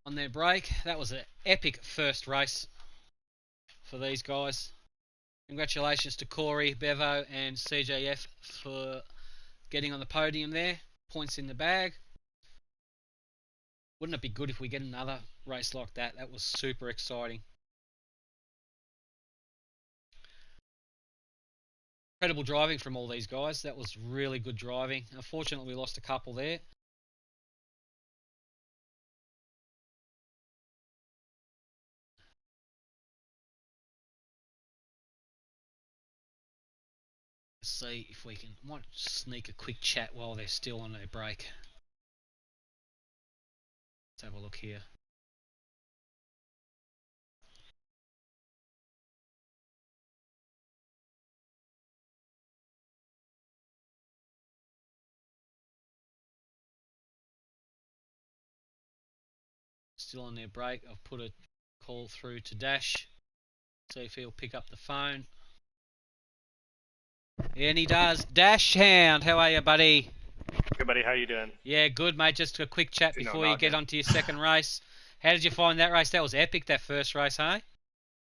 on their break. That was an epic first race for these guys. Congratulations to Corey, Bevo and CJF for getting on the podium there. Points in the bag. Wouldn't it be good if we get another race like that? That was super exciting. Incredible driving from all these guys. That was really good driving. Unfortunately, we lost a couple there. Let's see if we can might sneak a quick chat while they're still on their break. Let's have a look here. Still on their break. I've put a call through to Dash. See if he'll pick up the phone. And he does. Dash Hound, how are you, buddy?
Good, buddy. How you doing?
Yeah, good, mate. Just a quick chat before you get onto your second race. How did you find that race? That was epic, that first race, hey?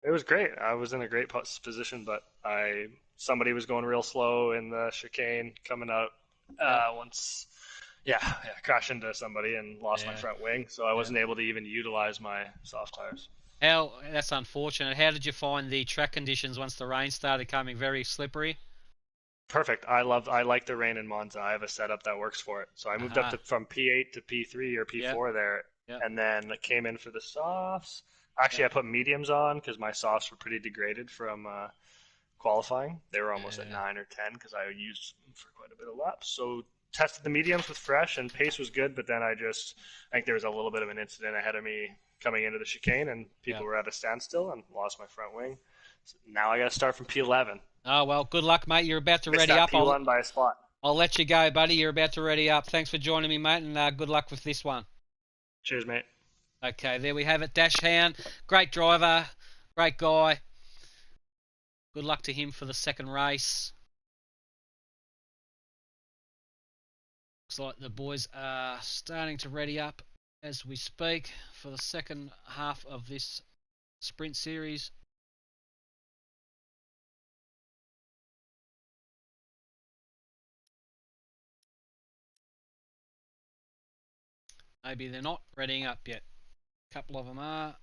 It was great. I was in a great position, but somebody was going real slow in the chicane coming out once. Yeah, crashed into somebody and lost my front wing, so I wasn't able to even utilize my soft tires.
That's unfortunate. How did you find the track conditions once the rain started coming? Very slippery?
Perfect. I like the rain in Monza. I have a setup that works for it. So I moved up from P8 to P3 or P4 there, and then I came in for the softs. Actually, I put mediums on because my softs were pretty degraded from qualifying. They were almost at 9 or 10 because I used them for quite a bit of laps. So tested the mediums with fresh, and pace was good, but then I think there was a little bit of an incident ahead of me coming into the chicane, and people were at a standstill and lost my front wing. So now I got to start from P11.
Oh, well, good luck, mate. You're about to ready up.
P1 by a spot.
I'll let you go, buddy. You're about to ready up. Thanks for joining me, mate, and good luck with this one.
Cheers, mate.
Okay, there we have it. Dash Hound, great driver, great guy. Good luck to him for the second race. Looks like the boys are starting to ready up as we speak for the second half of this sprint series. Maybe they're not readying up yet. A couple of them are.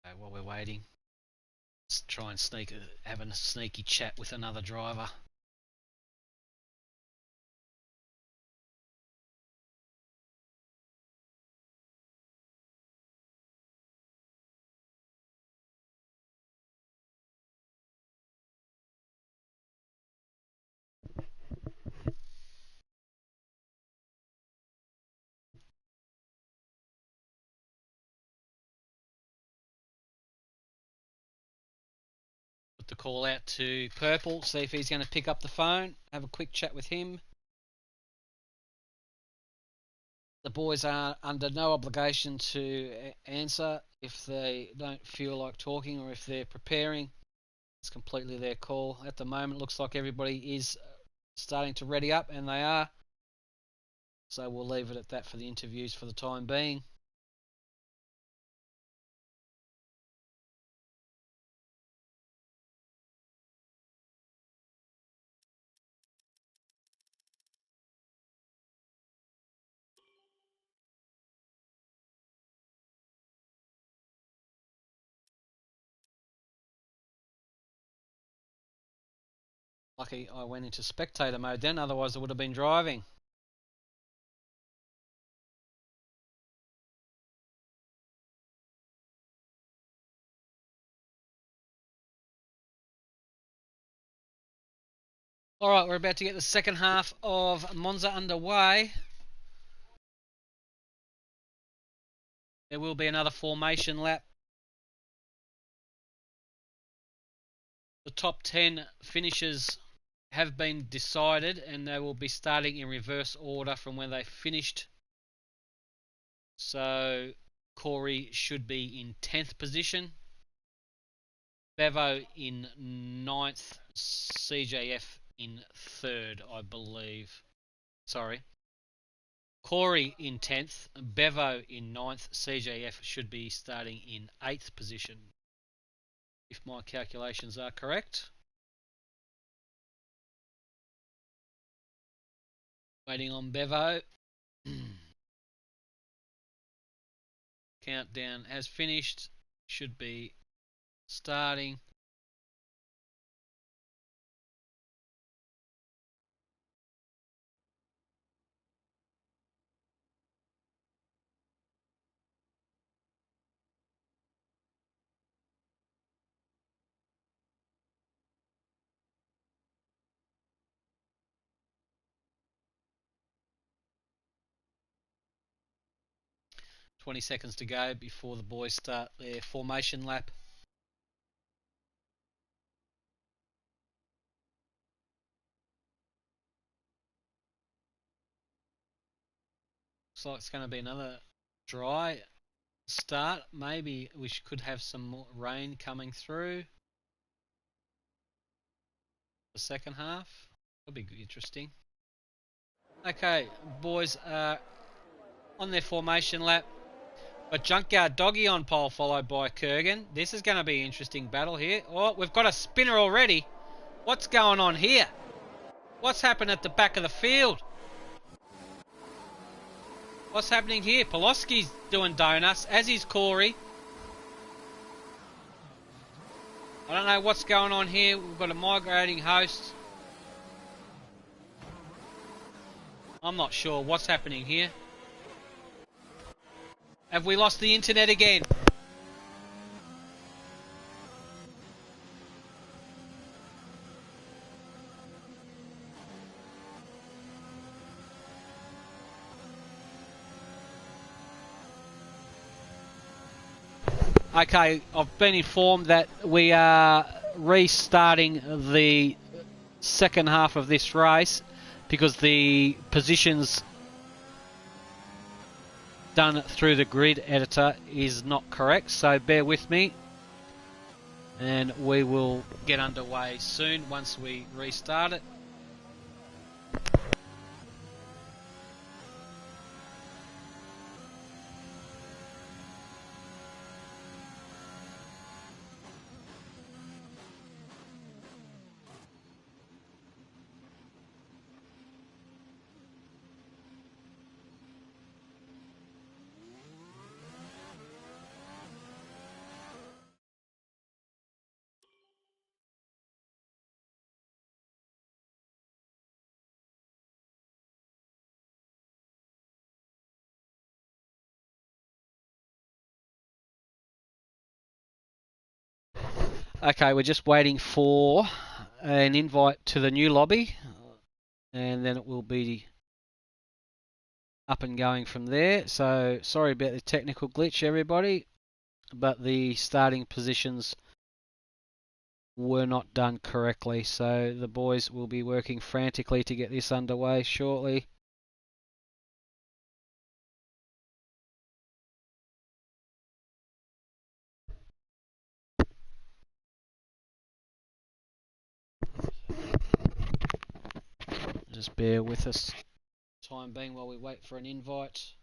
Okay, while we're waiting, let's try and have a sneaky chat with another driver. The call out to Purple, see if he's going to pick up the phone, have a quick chat with him. The boys are under no obligation to answer if they don't feel like talking or if they're preparing. It's completely their call. At the moment, looks like everybody is starting to ready up, and they are. So we'll leave it at that for the interviews for the time being. Lucky I went into spectator mode then, otherwise I would have been driving. Alright, we're about to get the second half of Monza underway. There will be another formation lap. The top 10 finishes have been decided, and they will be starting in reverse order from where they finished So Corey should be in 10th position. Bevo in 9th. CJF in 3rd, I believe. Sorry. Corey in 10th. Bevo in 9th. CJF should be starting in 8th position, if my calculations are correct. Waiting on Bevo. Countdown has finished. Should be starting. .20 seconds to go before the boys start their formation lap. Looks like it's going to be another dry start. Maybe we could have some more rain coming through the second half. That'll be interesting. Okay, boys are on their formation lap. Got Junkyard Doggy on pole, followed by Kurgan. This is going to be an interesting battle here. Oh, we've got a spinner already. What's going on here? What's happened at the back of the field? What's happening here? Poloski's doing donuts, as is Corey. I don't know what's going on here. We've got a migrating host. I'm not sure what's happening here. Have we lost the internet again? Okay, I've been informed that we are restarting the second half of this race because the positions done through the grid editor is not correct, so bear with me and we will get underway soon once we restart it. Okay, we're just waiting for an invite to the new lobby and then it will be up and going from there. So sorry about the technical glitch, everybody, but the starting positions were not done correctly, so the boys will be working frantically to get this underway shortly. Just bear with us time being while we wait for an invite.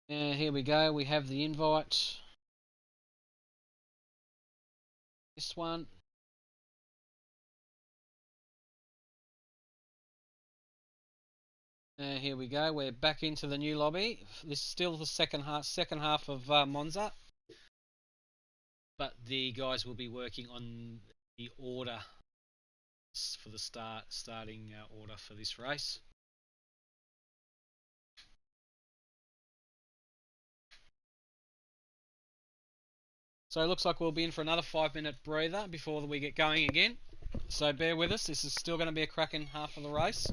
And here we go, we have the invite. This one. Here we go, we're back into the new lobby. This is still the second half of Monza. But the guys will be working on the order for the starting order for this race. So it looks like we'll be in for another 5-minute breather before we get going again. So bear with us, this is still going to be a cracking half of the race.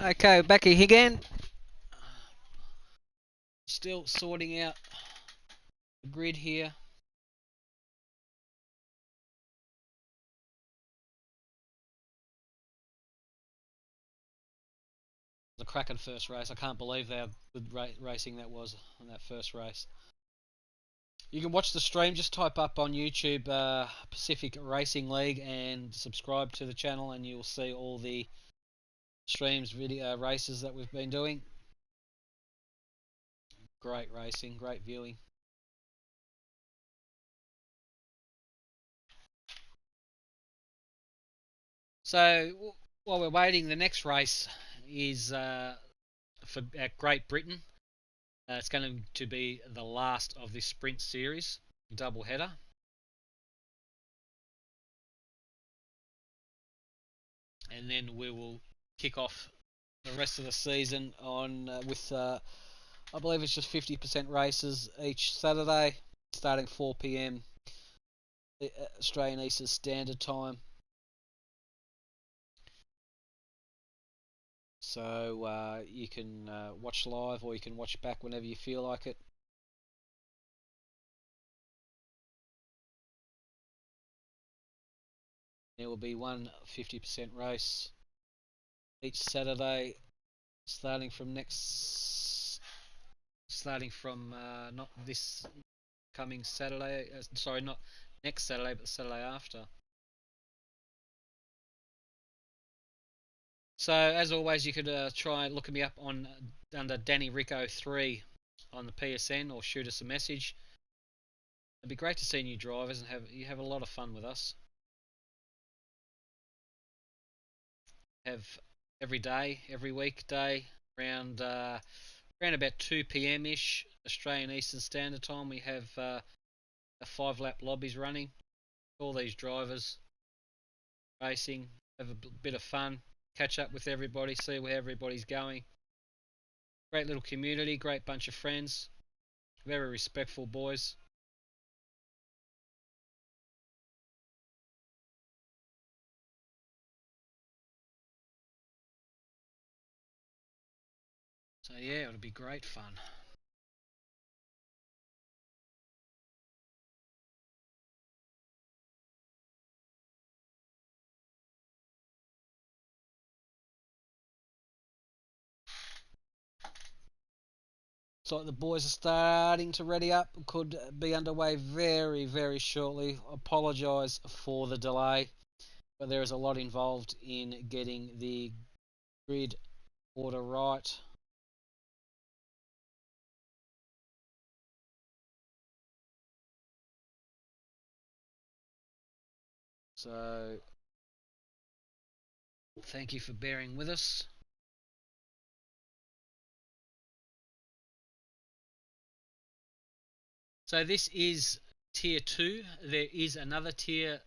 Okay, back again. Still sorting out the grid here. The cracking first race. I can't believe how good racing that was on that first race. You can watch the stream. Just type up on YouTube Pacific Racing League and subscribe to the channel, and you'll see all the streams, video races that we've been doing. Great racing, great viewing. So while we're waiting, the next race is for Great Britain. It's going to be the last of this sprint series, double header. And then we will kick off the rest of the season on with I believe it's just 50% races each Saturday, starting 4 p.m. Australian Eastern Standard Time. So you can watch live, or you can watch back whenever you feel like it. There will be one 50% race each Saturday, starting from not this coming Saturday. Sorry, not next Saturday, but the Saturday after. So as always, you could try looking me up on under Danny Rico 3 on the PSN, or shoot us a message. It'd be great to see new drivers and have a lot of fun with us. Have every day, every weekday, around about 2 p.m. ish Australian Eastern Standard Time. We have a 5-lap lobbies running. All these drivers racing, have a bit of fun, catch up with everybody, see where everybody's going. Great little community, great bunch of friends, very respectful boys. So yeah, it'll be great fun. So the boys are starting to ready up. Could be underway very, very shortly. Apologise for the delay, but there is a lot involved in getting the grid order right. So thank you for bearing with us. So this is tier 2. There is another tier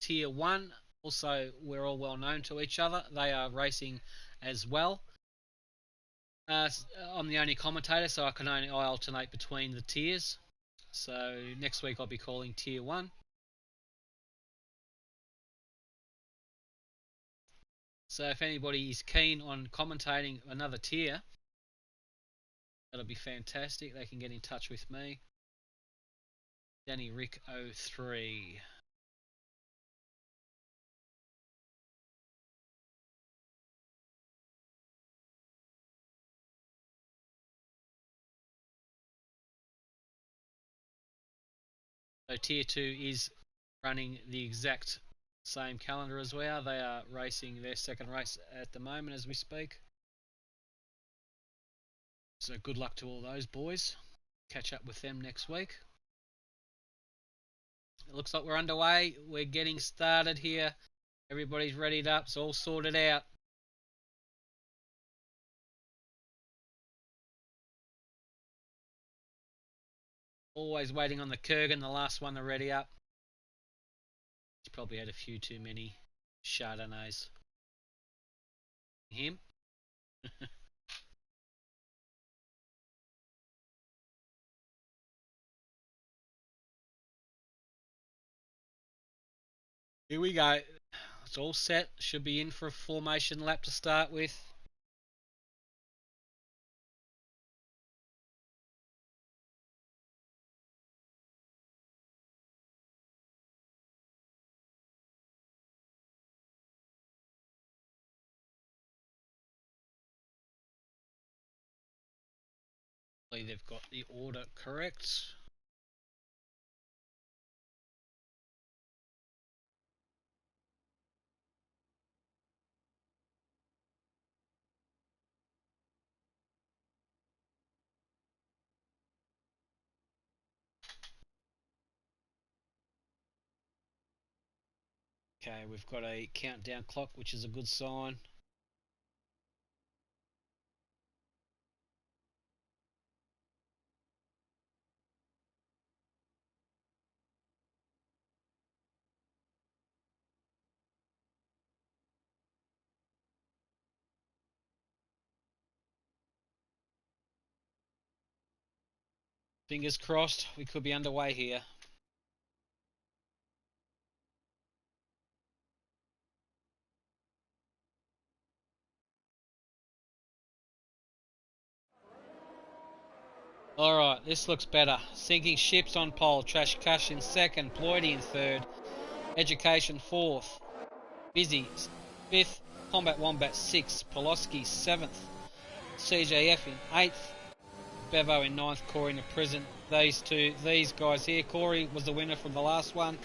1. Also, we're all well known to each other. They are racing as well. I'm the only commentator, so I alternate between the tiers. So next week I'll be calling tier 1. So if anybody is keen on commentating another tier, that'll be fantastic. They can get in touch with me. Danny Rick 03. So tier 2 is running the exact same calendar as we are. They are racing their second race at the moment as we speak. So good luck to all those boys. Catch up with them next week. It looks like we're underway. We're getting started here. Everybody's readied up. It's all sorted out. Always waiting on the Kurgan, the last one to ready up. He's probably had a few too many Chardonnays. Him. Here we go. It's all set. Should be in for a formation lap to start with. They've got the order correct. Okay, we've got a countdown clock, which is a good sign. Fingers crossed, we could be underway here. Alright, this looks better. Sinking ships on pole. Trash Cash in second. Ploidy in third. Education fourth. Busy fifth. Combat Wombat sixth. Poloski seventh. CJF in eighth. Bevo in ninth. Corey in the prison. These guys here. Corey was the winner from the last one.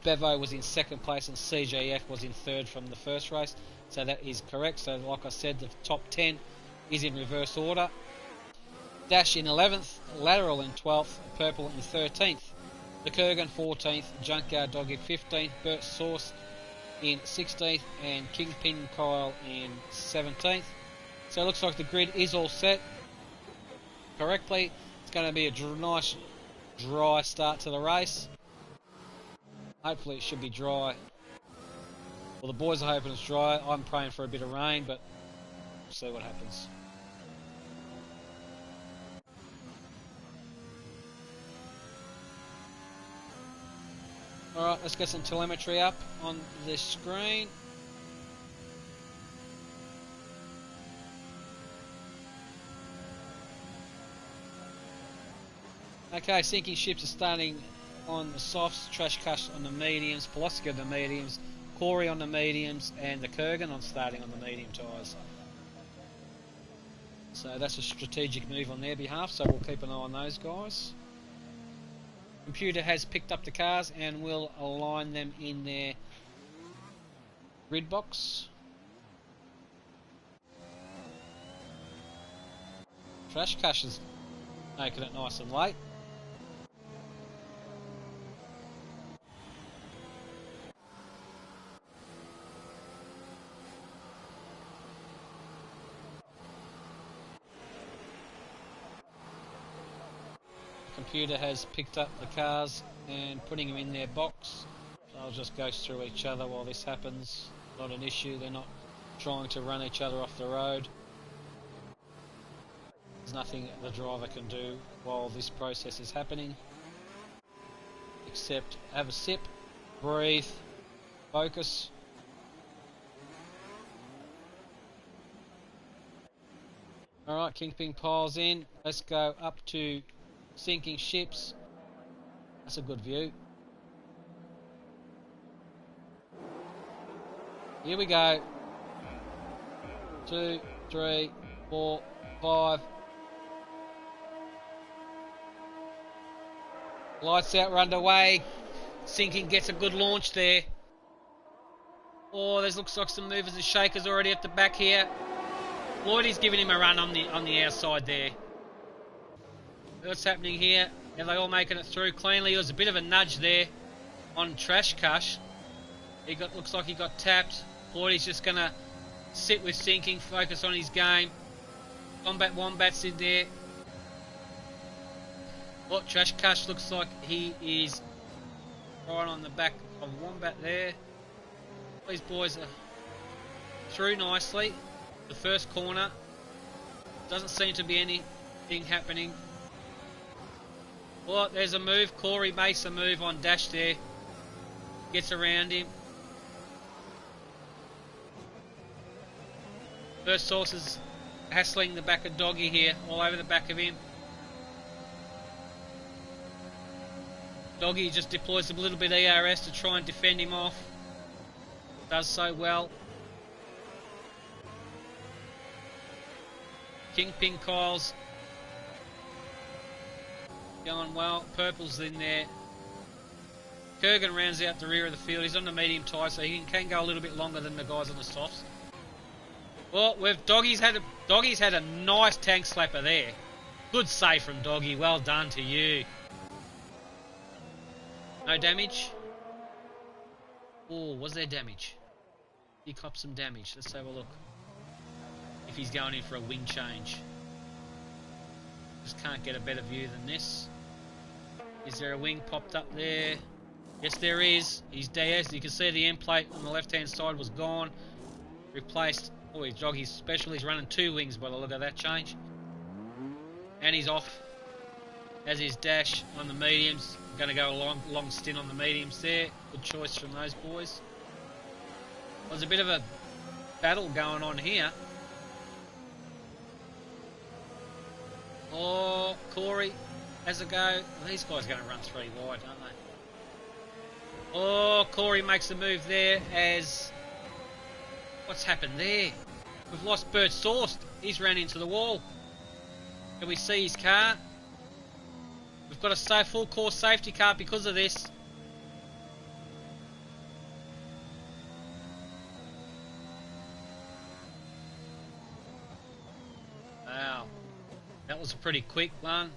Bevo was in second place and CJF was in third from the first race. So that is correct. So like I said, the top 10 is in reverse order. Dash in 11th, Lateral in 12th, Purple in 13th, The Kurgan 14th, Junkyard Dog in 15th, Bert Sauce in 16th, and Kingpin Kyle in 17th. So it looks like the grid is all set correctly. It's going to be a nice dry start to the race. Hopefully it should be dry. Well, the boys are hoping it's dry. I'm praying for a bit of rain, but we'll see what happens. Alright, let's get some telemetry up on this screen. Okay, sinking ships are starting on the softs, Trash Cash on the mediums, Poloski on the mediums, Corey on the mediums, and the Kurgan on starting on the medium tyres. So that's a strategic move on their behalf, so we'll keep an eye on those guys. Computer has picked up the cars and will align them in their grid box. Trash Cash is making it nice and late. Computer has picked up the cars and putting them in their box. So I'll just go through each other while this happens. Not an issue, they're not trying to run each other off the road. There's nothing the driver can do while this process is happening except have a sip, breathe, focus. Alright, Kingpin piles in. Let's go up to sinking ships. That's a good view. Here we go. 2, 3, 4, 5. Lights out, we're underway. Sinking gets a good launch there. Oh, there looks like some movers and shakers already at the back here. Lloydie's giving him a run on the outside there. What's happening here? Are they all making it through cleanly? There was a bit of a nudge there on Trash Cash. Looks like he got tapped. Lloydie's just gonna sit with sinking, focus on his game. Combat Wombat's in there. Oh, Trash Cash looks like he is right on the back of Wombat there. These boys are through nicely. The first corner. Doesn't seem to be anything happening. Oh, there's a move. Corey makes a move on Dash there. Gets around him. First Source is hassling the back of Doggy here, all over the back of him. Doggy just deploys a little bit ERS to try and defend him off. Does so well. Kingpin Kyle's going well. Purple's in there. Kurgan rounds out the rear of the field. He's on the medium tyre, so he can go a little bit longer than the guys on the softs. Well, Doggy's had a nice tank slapper there. Good save from Doggy. Well done to you. No damage. Oh, was there damage? He copped some damage. Let's have a look. If he's going in for a wing change. Just can't get a better view than this. Is there a wing popped up there? Yes, there is. He's there. You can see the end plate on the left-hand side was gone. Replaced. Oh, he's Doggy's special. He's running 2 wings by the look of that change. And he's off. As his dash on the mediums. Going to go a long stint on the mediums there. Good choice from those boys. There's a bit of a battle going on here. Oh, Corey has a go. These guys are going to run 3 wide, aren't they? Oh, Corey makes a move there as... What's happened there? We've lost Bert Sourced. He's ran into the wall. Can we see his car? We've got a full course safety car because of this. Wow. That was a pretty quick one.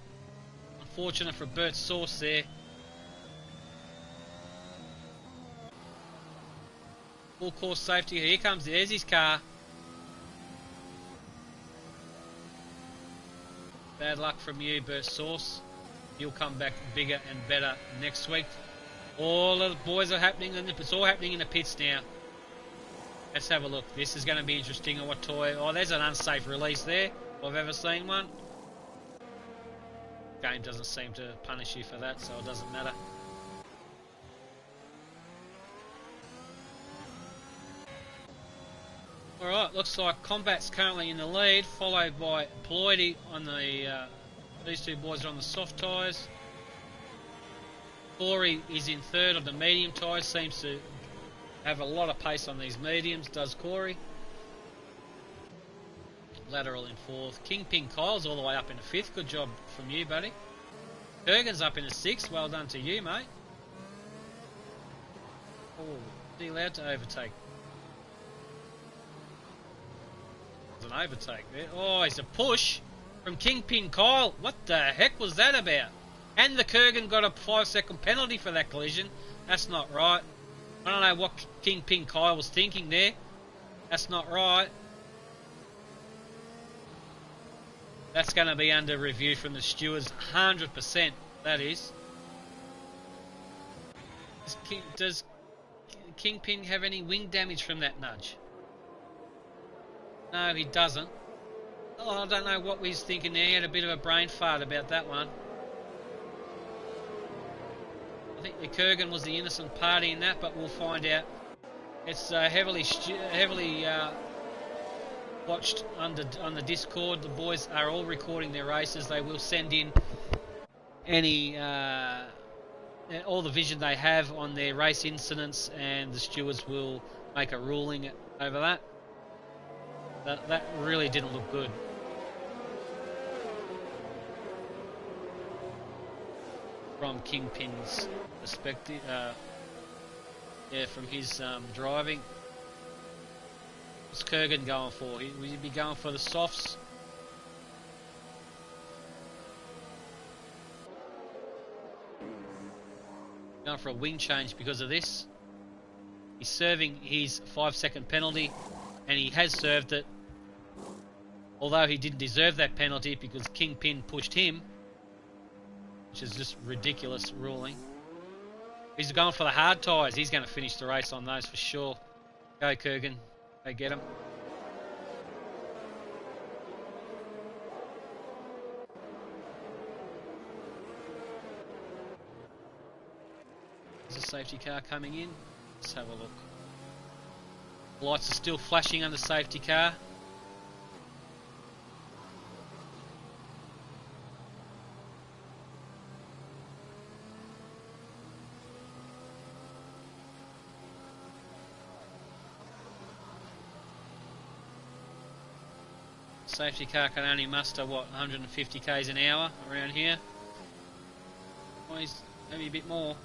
Unfortunate for Bert Source there. Full course safety. Here comes, there's his car. Bad luck from you, Bert Source. You'll come back bigger and better next week. All of the boys are happening, and it's all happening in the pits now. Let's have a look. This is going to be interesting. What toy? Oh, there's an unsafe release there. If I've ever seen one. Game doesn't seem to punish you for that, so it doesn't matter. Alright, looks like Combat's currently in the lead, followed by Ploidy on the... these 2 boys are on the soft tyres. Corey is in 3rd on the medium tyres, seems to have a lot of pace on these mediums, does Corey. Lateral in 4th. Kingpin Kyle's all the way up in the 5th, good job from you, buddy. Kurgan's up in the 6th, well done to you, mate. Oh, is he allowed to overtake? There's an overtake there. Oh, it's a push from Kingpin Kyle. What the heck was that about? And the Kurgan got a 5-second penalty for that collision. That's not right. I don't know what Kingpin Kyle was thinking there. That's not right. That's going to be under review from the stewards. 100%, that is. Does Kingpin have any wing damage from that nudge? No, he doesn't. Oh, I don't know what he's thinking there. He had a bit of a brain fart about that one. I think the Kurgan was the innocent party in that, but we'll find out. It's heavily watched on the Discord. The boys are all recording their races. They will send in any all the vision they have on their race incidents, and the stewards will make a ruling over that. That really didn't look good. From Kingpin's perspective, yeah, from his driving. What's Kurgan going for? Will he be going for the softs? Going for a wing change because of this. He's serving his 5-second penalty, and he has served it. Although he didn't deserve that penalty because Kingpin pushed him, which is just ridiculous ruling. He's going for the hard tyres. He's going to finish the race on those for sure. Go Kurgan. Go get him. There's a safety car coming in. Let's have a look. Lights are still flashing on the safety car. Safety car can only muster, what, 150 k's an hour around here? Maybe a bit more.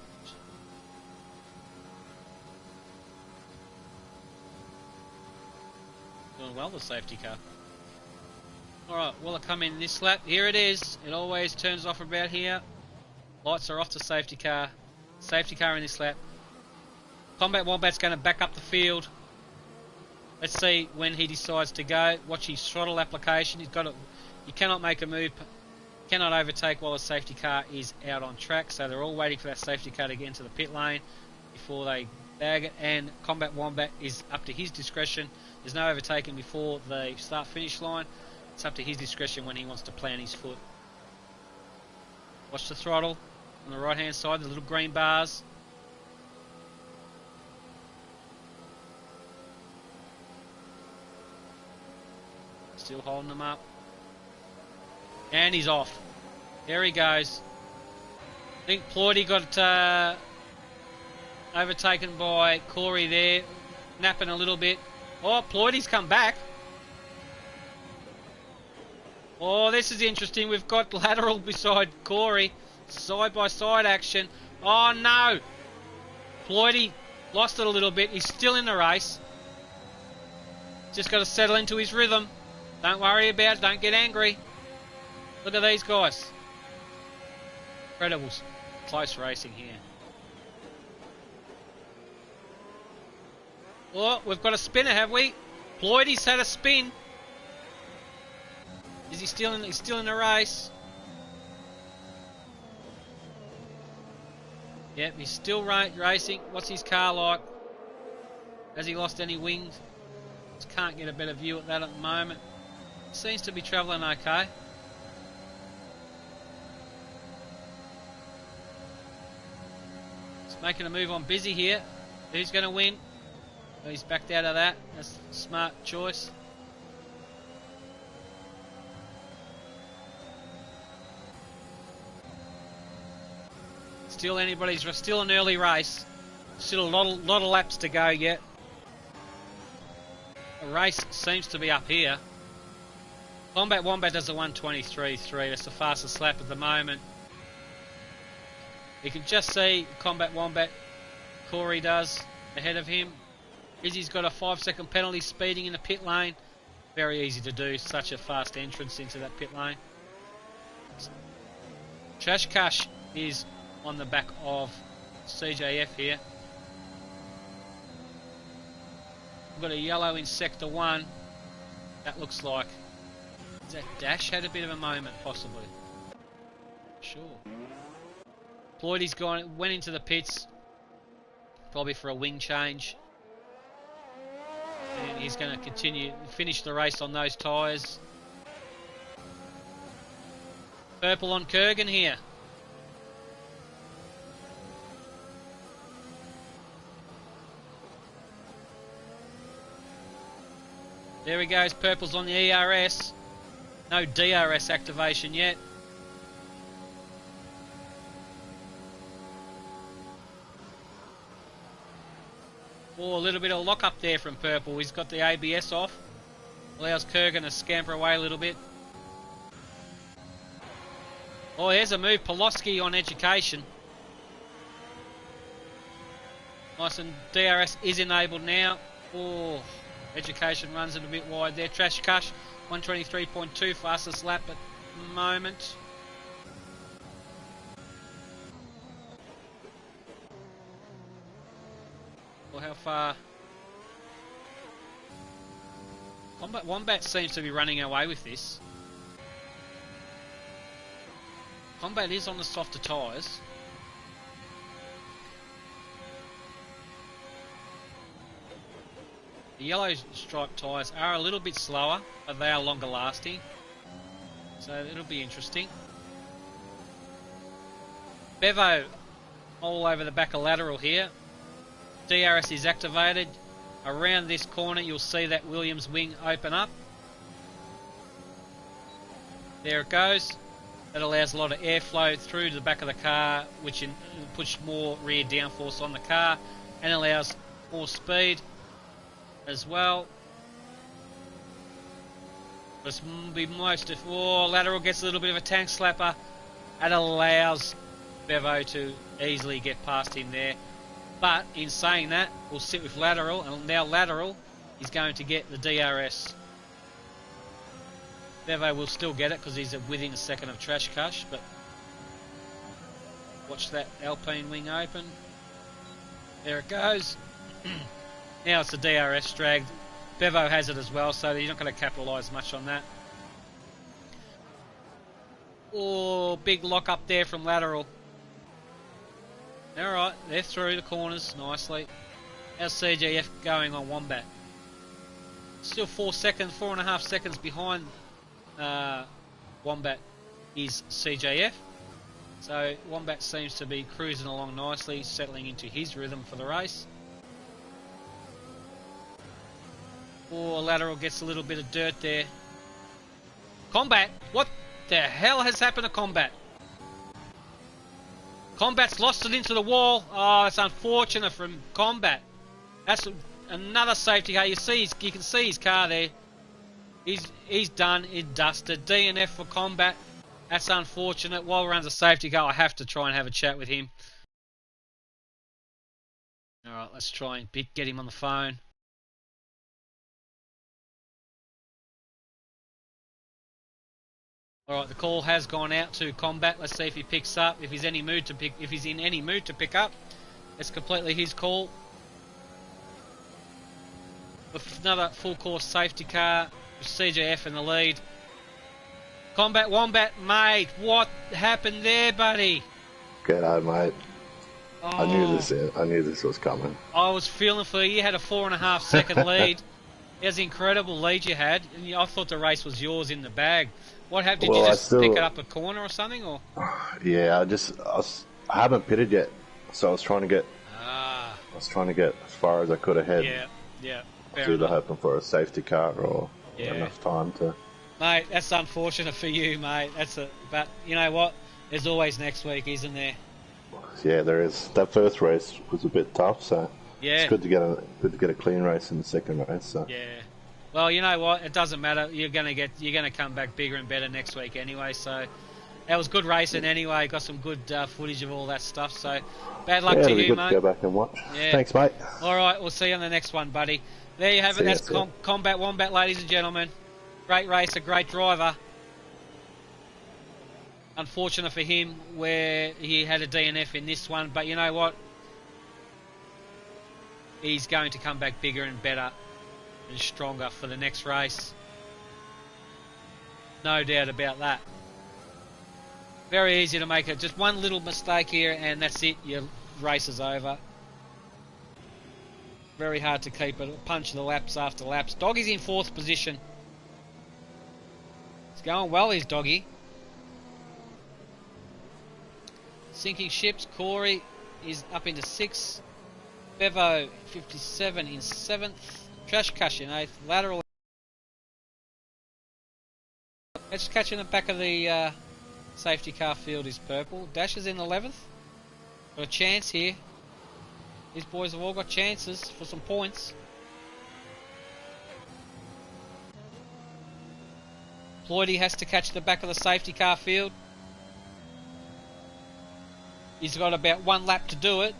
Doing well, the safety car. Alright, will it come in this lap? Here it is. It always turns off about here. Lights are off the safety car. Safety car in this lap. Combat Wombat's going to back up the field. Let's see when he decides to go. Watch his throttle application. He's got to, you cannot make a move, cannot overtake while the safety car is out on track. So they're all waiting for that safety car to get into the pit lane before they bag it. And Combat Wombat is up to his discretion. There's no overtaking before the start-finish line. It's up to his discretion when he wants to plant his foot. Watch the throttle on the right-hand side, the little green bars. Still holding them up. And he's off. There he goes. I think Ploidy got overtaken by Corey there. Napping a little bit. Oh, Ploidy's come back. Oh, this is interesting. We've got lateral beside Corey. Side-by-side action. Oh, no. Ploidy lost it a little bit. He's still in the race. Just got to settle into his rhythm. Don't worry about it. Don't get angry. Look at these guys. Incredible close racing here. Oh, we've got a spinner, have we? Ploidy's had a spin. Is he still in? He's still in the race. Yep, he's still racing. What's his car like? Has he lost any wings? Just can't get a better view at that at the moment. Seems to be travelling okay. He's making a move on Busy here. Who's going to win? Oh, he's backed out of that. That's a smart choice. Still still an early race. Still a lot of laps to go yet. The race seems to be up here. Combat Wombat does a 1:23.3. That's the fastest lap at the moment. You can just see Combat Wombat. Corey does ahead of him. Izzy's got a 5-second penalty speeding in the pit lane. Very easy to do. Such a fast entrance into that pit lane. Trash Cash is on the back of CJF here. We've got a yellow in Sector 1. That looks like... Is that Dash had a bit of a moment, possibly? Sure. Ploidy's went into the pits. Probably for a wing change. And he's going to finish the race on those tyres. Purple on Kurgan here. There he goes, Purple's on the ERS. No DRS activation yet. Oh, a little bit of lock up there from Purple. He's got the ABS off. Allows Kurgan to scamper away a little bit. Oh, here's a move. Poloski on Education. Nice, and DRS is enabled now. Oh, Education runs it a bit wide there. Trash Cash, 1:23.2, fastest lap at the moment. Well, how far? Combat Wombat seems to be running away with this. Combat is on the softer tyres. The yellow striped tyres are a little bit slower, but they are longer lasting. So it'll be interesting. Bevo all over the back of lateral here. DRS is activated. Around this corner you'll see that Williams wing open up. There it goes. That allows a lot of airflow through to the back of the car, which puts more rear downforce on the car and allows more speed as well. This will be most of... Oh, Lateral gets a little bit of a tank slapper. That allows Bevo to easily get past him there. But in saying that, we'll sit with Lateral, and now Lateral is going to get the DRS. Bevo will still get it because he's within a second of Trash Cush, but watch that Alpine wing open. There it goes. Now it's the DRS drag. Bevo has it as well, so you're not going to capitalise much on that. Oh, big lock up there from Lateral. Alright, they're through the corners nicely. How's CGF going on Wombat? Still 4.5 seconds behind Wombat is CJF. So Wombat seems to be cruising along nicely, settling into his rhythm for the race. Oh, Lateral gets a little bit of dirt there. Combat? What the hell has happened to Combat? Combat's lost it into the wall. Oh, it's unfortunate from Combat. That's another safety car. You can see his car there. He's done. He's dusted. DNF for Combat. That's unfortunate. While we're under safety car, I have to try and have a chat with him. Alright, let's try and get him on the phone. Alright, the call has gone out to Combat. Let's see if he picks up. If he's in any mood to pick up. It's completely his call. With another full course safety car with CJF in the lead. Combat Wombat, mate, what happened there, buddy?
G'day, mate.
Oh,
I knew this was coming.
I was feeling for you. You had a 4.5 second lead. It was an incredible lead you had, and I thought the race was yours in the bag. What happened? Did you just pick it up a corner or something, or?
Yeah, I haven't pitted yet, so I was trying to get as far as I could ahead.
Yeah.
I was either hoping for a safety car or enough time to.
Mate, that's unfortunate for you, mate. But you know what? There's always next week, isn't there?
Yeah, there is. That first race was a bit tough, so it's good to get a clean race in the second race. So.
Yeah. Well, you know what? It doesn't matter. You're gonna come back bigger and better next week anyway. So that was good racing anyway. Got some good footage of all that stuff. So bad luck to you,
good
mate.
To go back and watch.
Yeah.
Thanks, mate.
All right, we'll see you on the next one, buddy. There you have it. That's Combat Wombat, ladies and gentlemen. Great racer, great driver. Unfortunate for him where he had a DNF in this one, but you know what? He's going to come back bigger and better and stronger for the next race. No doubt about that. Very easy to make it. Just one little mistake here and that's it. Your race is over. Very hard to keep it. Punch the laps after laps. Doggy's in 4th position. It's going well, his Doggy. Sinking Ships, Corey is up into 6th. Bevo, 57 in 7th. Trash Cush in 8th. Lateral. Let's catch in the back of the safety car field is Purple. Dash is in 11th. Got a chance here. These boys have all got chances for some points. Ploidy has to catch the back of the safety car field. He's got about 1 lap to do it.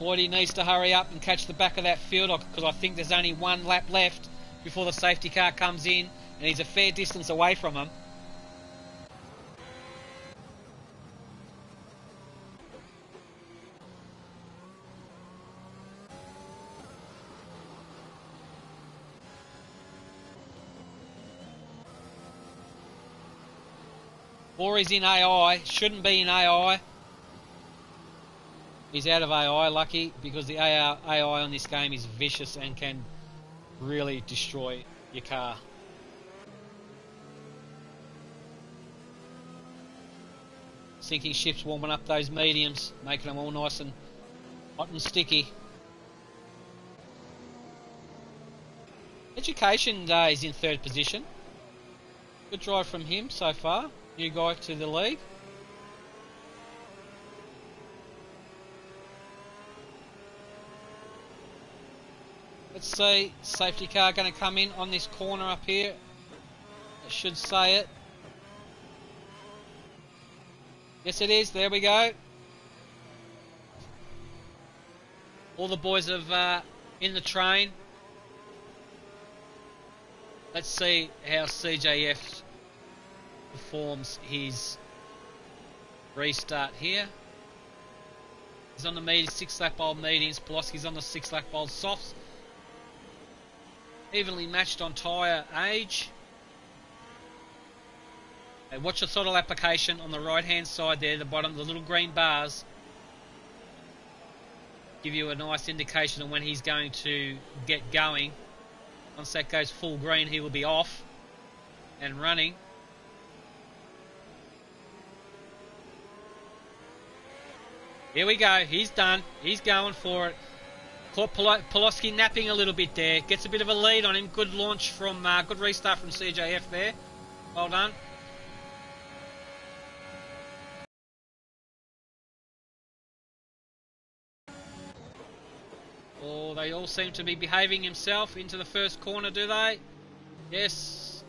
Ploidy needs to hurry up and catch the back of that field because I think there's only 1 lap left before the safety car comes in and he's a fair distance away from him. Or he's in AI, shouldn't be in AI. He's out of AI, lucky, because the AI on this game is vicious and can really destroy your car. Sinking Ships warming up those mediums, making them all nice and hot and sticky. Education is in 3rd position. Good drive from him so far. New guy to the lead. Let's see, safety car going to come in on this corner up here. It should say it. Yes, it is. There we go. All the boys have in the train. Let's see how CJF performs his restart here. He's on the 6-lap old mediums. Poloski's on the 6-lap old softs. Evenly matched on tyre age. Okay, watch the throttle application on the right hand side there, the bottom, the little green bars. Give you a nice indication of when he's going to get going. Once that goes full green, he will be off and running. Here we go, he's done, he's going for it. Caught Poloski napping a little bit there. Gets a bit of a lead on him. Good launch from, good restart from CJF there. Well done. Oh, they all seem to be behaving themselves into the first corner, do they? Yes.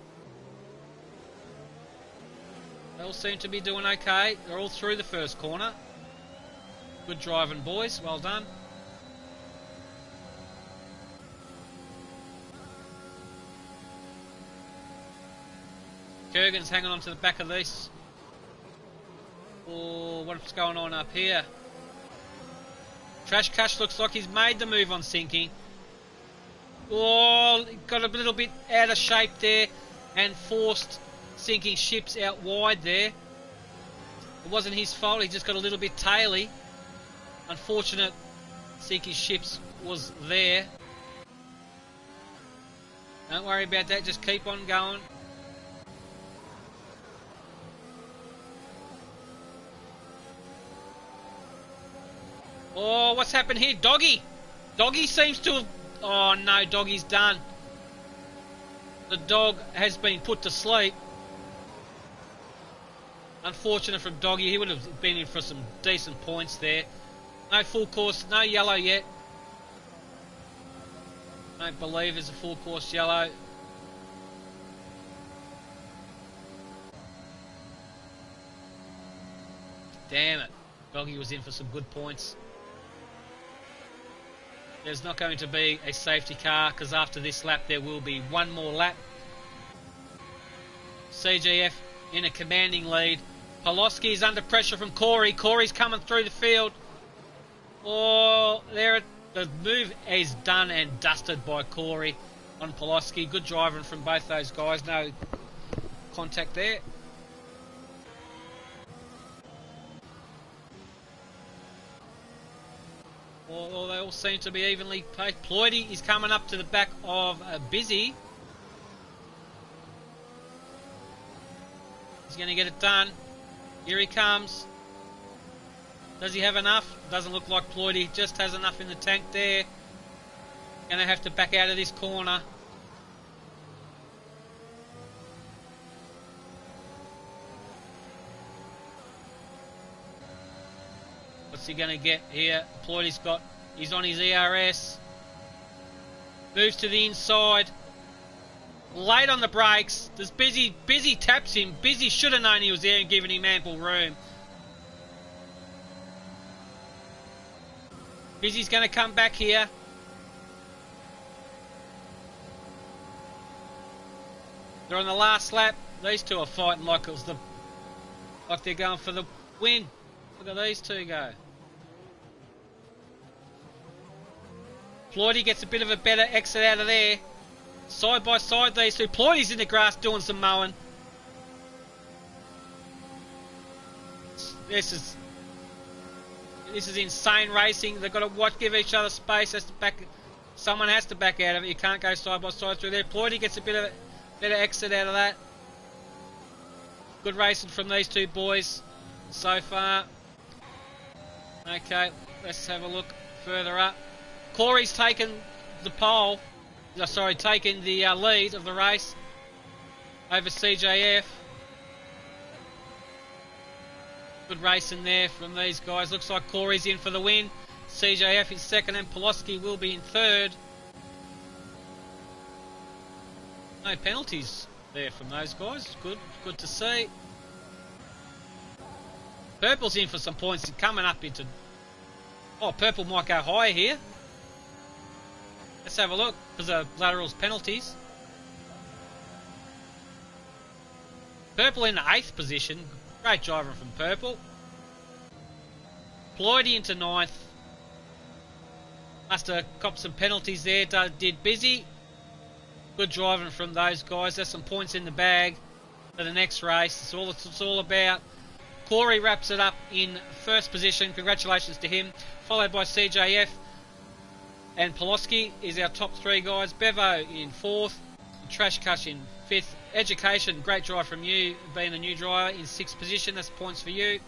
They all seem to be doing okay. They're all through the first corner. Good driving, boys. Well done. Kurgan's hanging on to the back of this. Oh, what's going on up here? Trash Cash looks like he's made the move on sinking. Oh, got a little bit out of shape there and forced sinking ships out wide there. It wasn't his fault, he just got a little bit taily. Unfortunate sinking ships was there. Don't worry about that, just keep on going. Oh, what's happened here? Doggy! Doggy seems to have... Oh no, Doggy's done. The dog has been put to sleep. Unfortunate from Doggy, he would have been in for some decent points there. No full course, no yellow yet. Don't believe there's a full course yellow. Damn it. Doggy was in for some good points. There's not going to be a safety car because after this lap there will be one more lap. CGF in a commanding lead. Poloski's under pressure from Corey. Corey's coming through the field. Oh, there the move is done and dusted by Corey on Poloski. Good driving from both those guys. No contact there. Well, they all seem to be evenly paced. Ploidy is coming up to the back of Busy. He's going to get it done. Here he comes. Does he have enough? Doesn't look like Ploidy just has enough in the tank there. Going to have to back out of this corner. What's he going to get here? Ploidy's got, he's on his ERS. Moves to the inside. Late on the brakes. There's Busy taps him. Busy should have known he was there and given him ample room. Busy's going to come back here. They're on the last lap. These two are fighting like it was like they're going for the win. Look at these two go. Ploidy gets a bit of a better exit out of there. Side by side these two. Ploidy's in the grass doing some mowing. This is insane racing. They've got to give each other space. Someone has to back out of it. You can't go side by side through there. Ploidy gets a bit of a better exit out of that. Good racing from these two boys so far. Okay, let's have a look further up. Corey's taken the pole. Sorry, taken the lead of the race. over CJF. Good racing there from these guys. Looks like Corey's in for the win. CJF in second and Poloski will be in third. No penalties there from those guys. Good to see. Purple's in for some points coming up into... Oh, Purple might go higher here. Let's have a look because of laterals penalties. Purple in the 8th position. Great driving from Purple. Ploydy into 9th. Must have copped some penalties there. Did busy. Good driving from those guys. There's some points in the bag for the next race. It's all it's all about. Corey wraps it up in 1st position. Congratulations to him. Followed by CJF. And Poloski is our top 3 guys. Bevo in 4th. Trash Cush in 5th. Education, great drive from you, being a new driver in 6th position. That's points for you.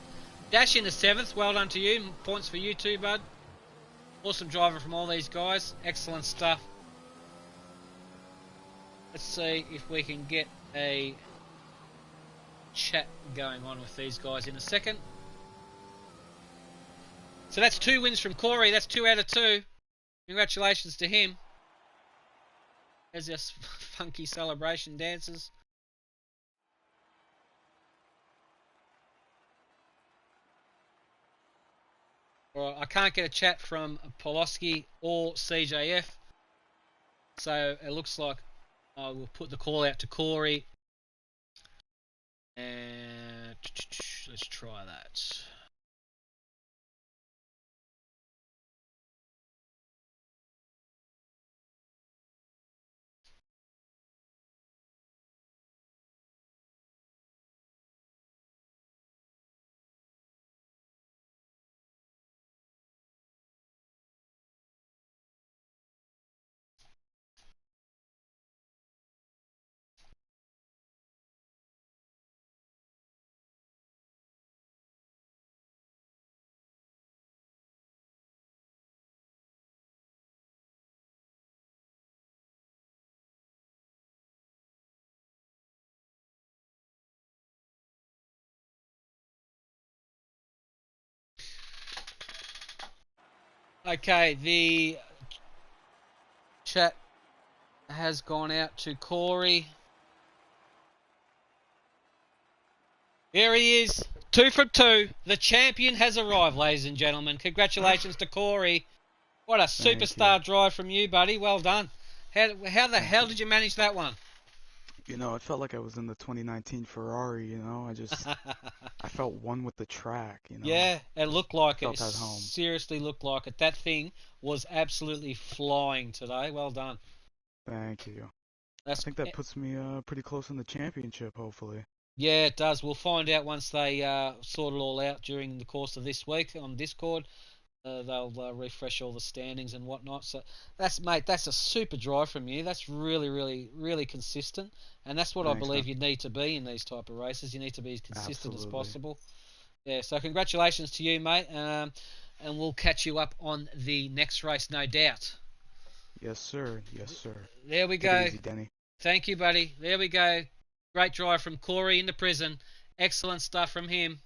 Dash in the 7th. Well done to you. Points for you too, bud. Awesome driving from all these guys. Excellent stuff. Let's see if we can get a chat going on with these guys in a second. So that's 2 wins from Corey. That's 2 out of 2. Congratulations to him. There's our funky celebration dances. Alright, I can't get a chat from Poloski or CJF. So it looks like I will put the call out to Corey. And let's try that. Okay, the chat has gone out to Corey. Here he is, 2 from 2. The champion has arrived, ladies and gentlemen. Congratulations to Corey. What a superstar drive from you, buddy. Well done. How the hell did you manage that one?
You know, it felt like I was in the 2019 Ferrari, you know. I felt one with the track, you know.
Yeah, it looked like it.
Felt at home.
Seriously looked like it. That thing was absolutely flying today. Well done.
Thank you. I think that puts me pretty close in the championship, hopefully.
Yeah, it does. We'll find out once they sort it all out during the course of this week on Discord. They'll refresh all the standings and whatnot. So that's a super drive from you. That's really, really, really consistent, and that's what I believe you need to be in these type of races. You need to be as consistent as possible. Yeah. So congratulations to you, mate. And we'll catch you up on the next race, no doubt.
Yes, sir. Yes, sir.
There we go.
Take it easy, Denny.
Thank you, buddy. There we go. Great drive from Corey into prison. Excellent stuff from him.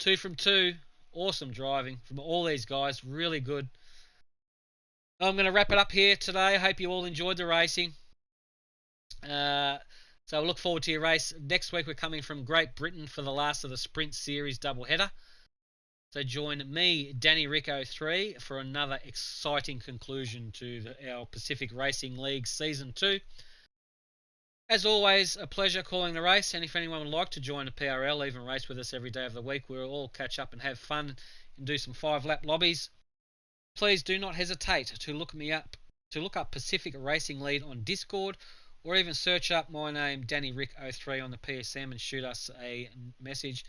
2 from 2. Awesome driving from all these guys. Really good. I'm going to wrap it up here today. I hope you all enjoyed the racing. So I look forward to your race. Next week we're coming from Great Britain for the last of the Sprint Series doubleheader. So join me, Danny Rick 03, for another exciting conclusion to our Pacific Racing League Season 2. As always, a pleasure calling the race, and if anyone would like to join the PRL, even race with us every day of the week, we'll all catch up and have fun and do some 5-lap lobbies. Please do not hesitate to look up Pacific Racing League on Discord, or even search up my name, Danny Rick 03, on the PSM and shoot us a message.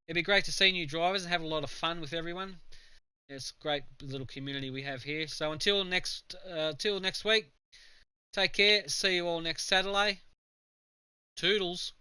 It'd be great to see new drivers and have a lot of fun with everyone. It's a great little community we have here. So until next week, take care. See you all next Saturday. Toodles.